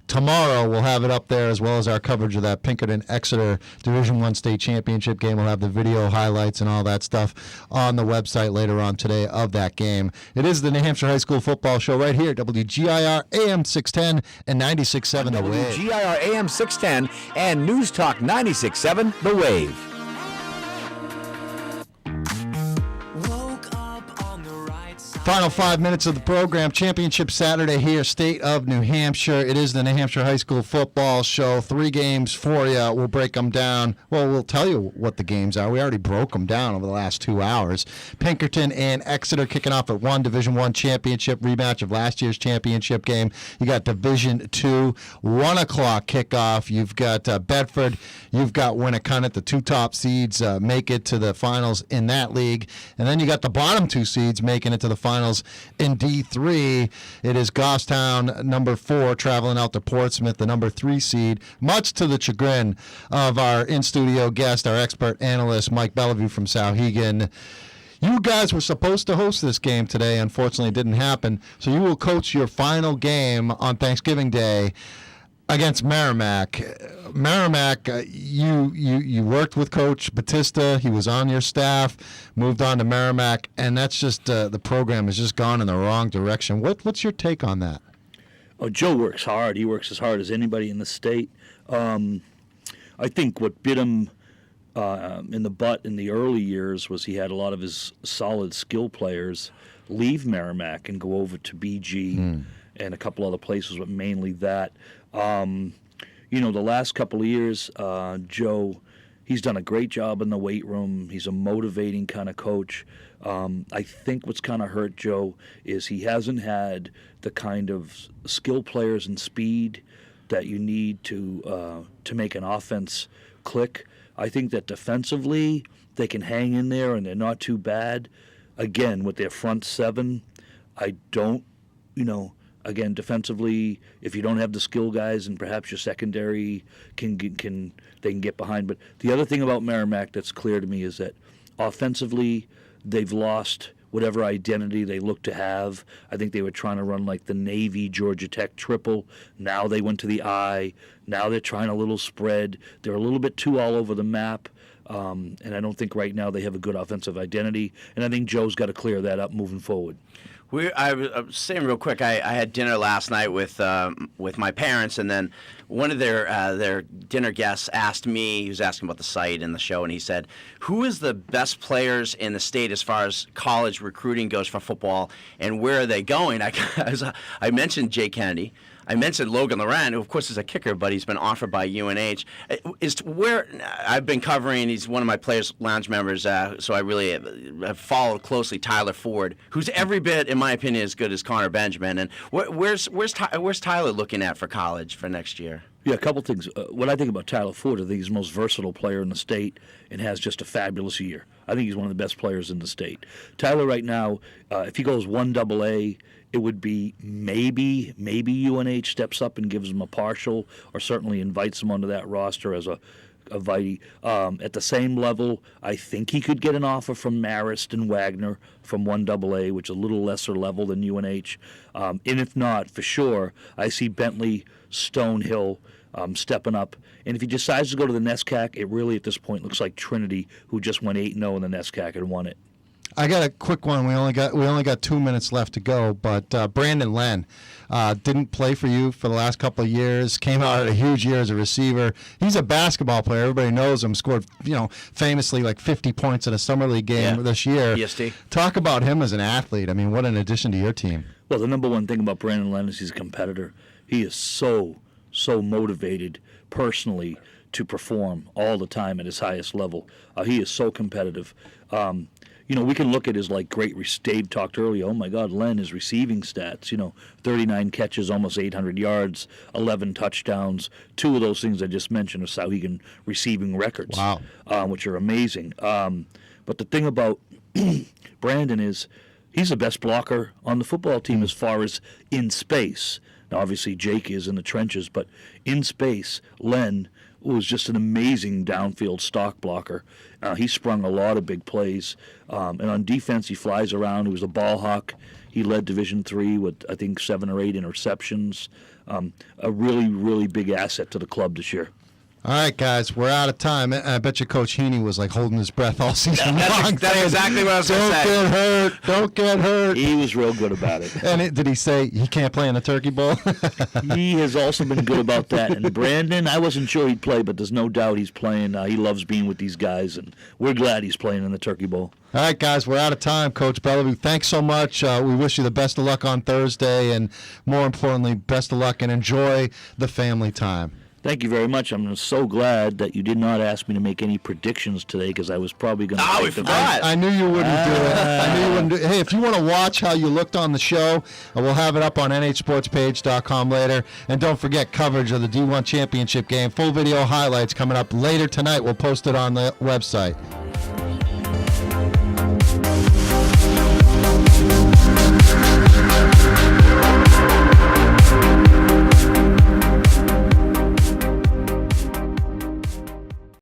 Tomorrow we'll have it up there, as well as our coverage of that Pinkerton-Exeter Division I state championship game. We'll have the video highlights and all that stuff on the website later on today of that game. It is the New Hampshire High School Football Show right here at WGIR AM 610 and 96.7 The Wave. WGIR AM 610 and News Talk 96.7 The Wave. Final 5 minutes of the program. Championship Saturday here, state of New Hampshire. It is the New Hampshire High School Football Show. 3 games for you. We'll break them down. Well, we'll tell you what the games are. We already broke them down over the last 2 hours. Pinkerton and Exeter kicking off at 1 Division I championship rematch of last year's championship game. You got Division II, 1 o'clock kickoff. You've got Bedford. You've got Winnicott. The 2 top seeds make it to the finals in that league. And then you got the bottom 2 seeds making it to the finals in D3. It is Goffstown, number 4, traveling out to Portsmouth, the number 3 seed, much to the chagrin of our in-studio guest, our expert analyst, Mike Bellevue from Souhegan. You guys were supposed to host this game today. Unfortunately, it didn't happen. So you will coach your final game on Thanksgiving Day against Merrimack. Merrimack, you worked with Coach Batista. He was on your staff, moved on to Merrimack, and that's just the program has just gone in the wrong direction. What's your take on that? Oh, Joe works hard. He works as hard as anybody in the state. I think what bit him in the butt in the early years was he had a lot of his solid skill players leave Merrimack and go over to BG and a couple other places, but mainly that. The last couple of years, Joe, he's done a great job in the weight room. He's a motivating kind of coach. I think what's kind of hurt Joe is he hasn't had the kind of skill players and speed that you need to make an offense click. I think that defensively they can hang in there and they're not too bad. Again, with their front 7, I don't, Again, defensively, if you don't have the skill guys, and perhaps your secondary can get behind. But the other thing about Merrimack that's clear to me is that offensively, they've lost whatever identity they look to have. I think they were trying to run like the Navy Georgia Tech triple. Now they went to the I. Now they're trying a little spread. They're a little bit too all over the map. And I don't think right now they have a good offensive identity. And I think Joe's got to clear that up moving forward. I was saying real quick, I had dinner last night with my parents, and then one of their dinner guests asked me, he was asking about the site and the show, and he said, who is the best players in the state as far as college recruiting goes for football, and where are they going? I mentioned Jay Kennedy. I mentioned Logan Laurent, who of course is a kicker, but he's been offered by UNH. Is where I've been covering. He's one of my Players Lounge members, so I really have followed closely Tyler Ford, who's every bit, in my opinion, as good as Connor Benjamin. And where's Tyler looking at for college for next year? Yeah, a couple things. What I think about Tyler Ford, I think he's the most versatile player in the state and has just a fabulous year. I think he's one of the best players in the state. Tyler, right now, if he goes 1AA, it would be maybe UNH steps up and gives him a partial, or certainly invites him onto that roster as a Vite. At the same level, I think he could get an offer from Marist and Wagner from 1AA, which is a little lesser level than UNH. And if not, for sure, I see Bentley, Stonehill stepping up. And if he decides to go to the NESCAC, it really at this point looks like Trinity, who just went 8-0 in the NESCAC and won it. I got a quick one. We only got 2 minutes left to go, but Brandon Len didn't play for you for the last couple of years. Came out at a huge year as a receiver. He's a basketball player. Everybody knows him. Scored, famously like 50 points in a summer league game this year. PST. Talk about him as an athlete. I mean, what an addition to your team. Well, the number one thing about Brandon Len is he's a competitor. He is so motivated personally to perform all the time at his highest level. He is so competitive. We can look at his Dave talked earlier. Oh my God, Len, his receiving stats. 39 catches, almost 800 yards, 11 touchdowns. 2 of those things I just mentioned are Sauhegan receiving records. Wow, which are amazing. But the thing about Brandon is he's the best blocker on the football team as far as in space. Now, obviously, Jake is in the trenches, but in space, Len was just an amazing downfield stock blocker. He sprung a lot of big plays. And on defense, he flies around. He was a ball hawk. He led Division III with, I think, 7 or 8 interceptions. A really, really big asset to the club this year. All right, guys, we're out of time. I bet you Coach Heaney was holding his breath all season long. That's exactly what I was going to say. Don't get hurt. Don't get hurt. He was real good about it. And did he say he can't play in the Turkey Bowl? He has also been good about that. And Brandon, I wasn't sure he'd play, but there's no doubt he's playing. He loves being with these guys, and we're glad he's playing in the Turkey Bowl. All right, guys, we're out of time. Coach Bellevue, thanks so much. We wish you the best of luck on Thursday, and more importantly, best of luck, and enjoy the family time. Thank you very much. I'm so glad that you did not ask me to make any predictions today, because I was probably going to. Oh, we forgot. I knew you wouldn't do it. I knew you wouldn't do it. Hey, if you want to watch how you looked on the show, we'll have it up on nhsportspage.com later. And don't forget coverage of the D1 championship game. Full video highlights coming up later tonight. We'll post it on the website.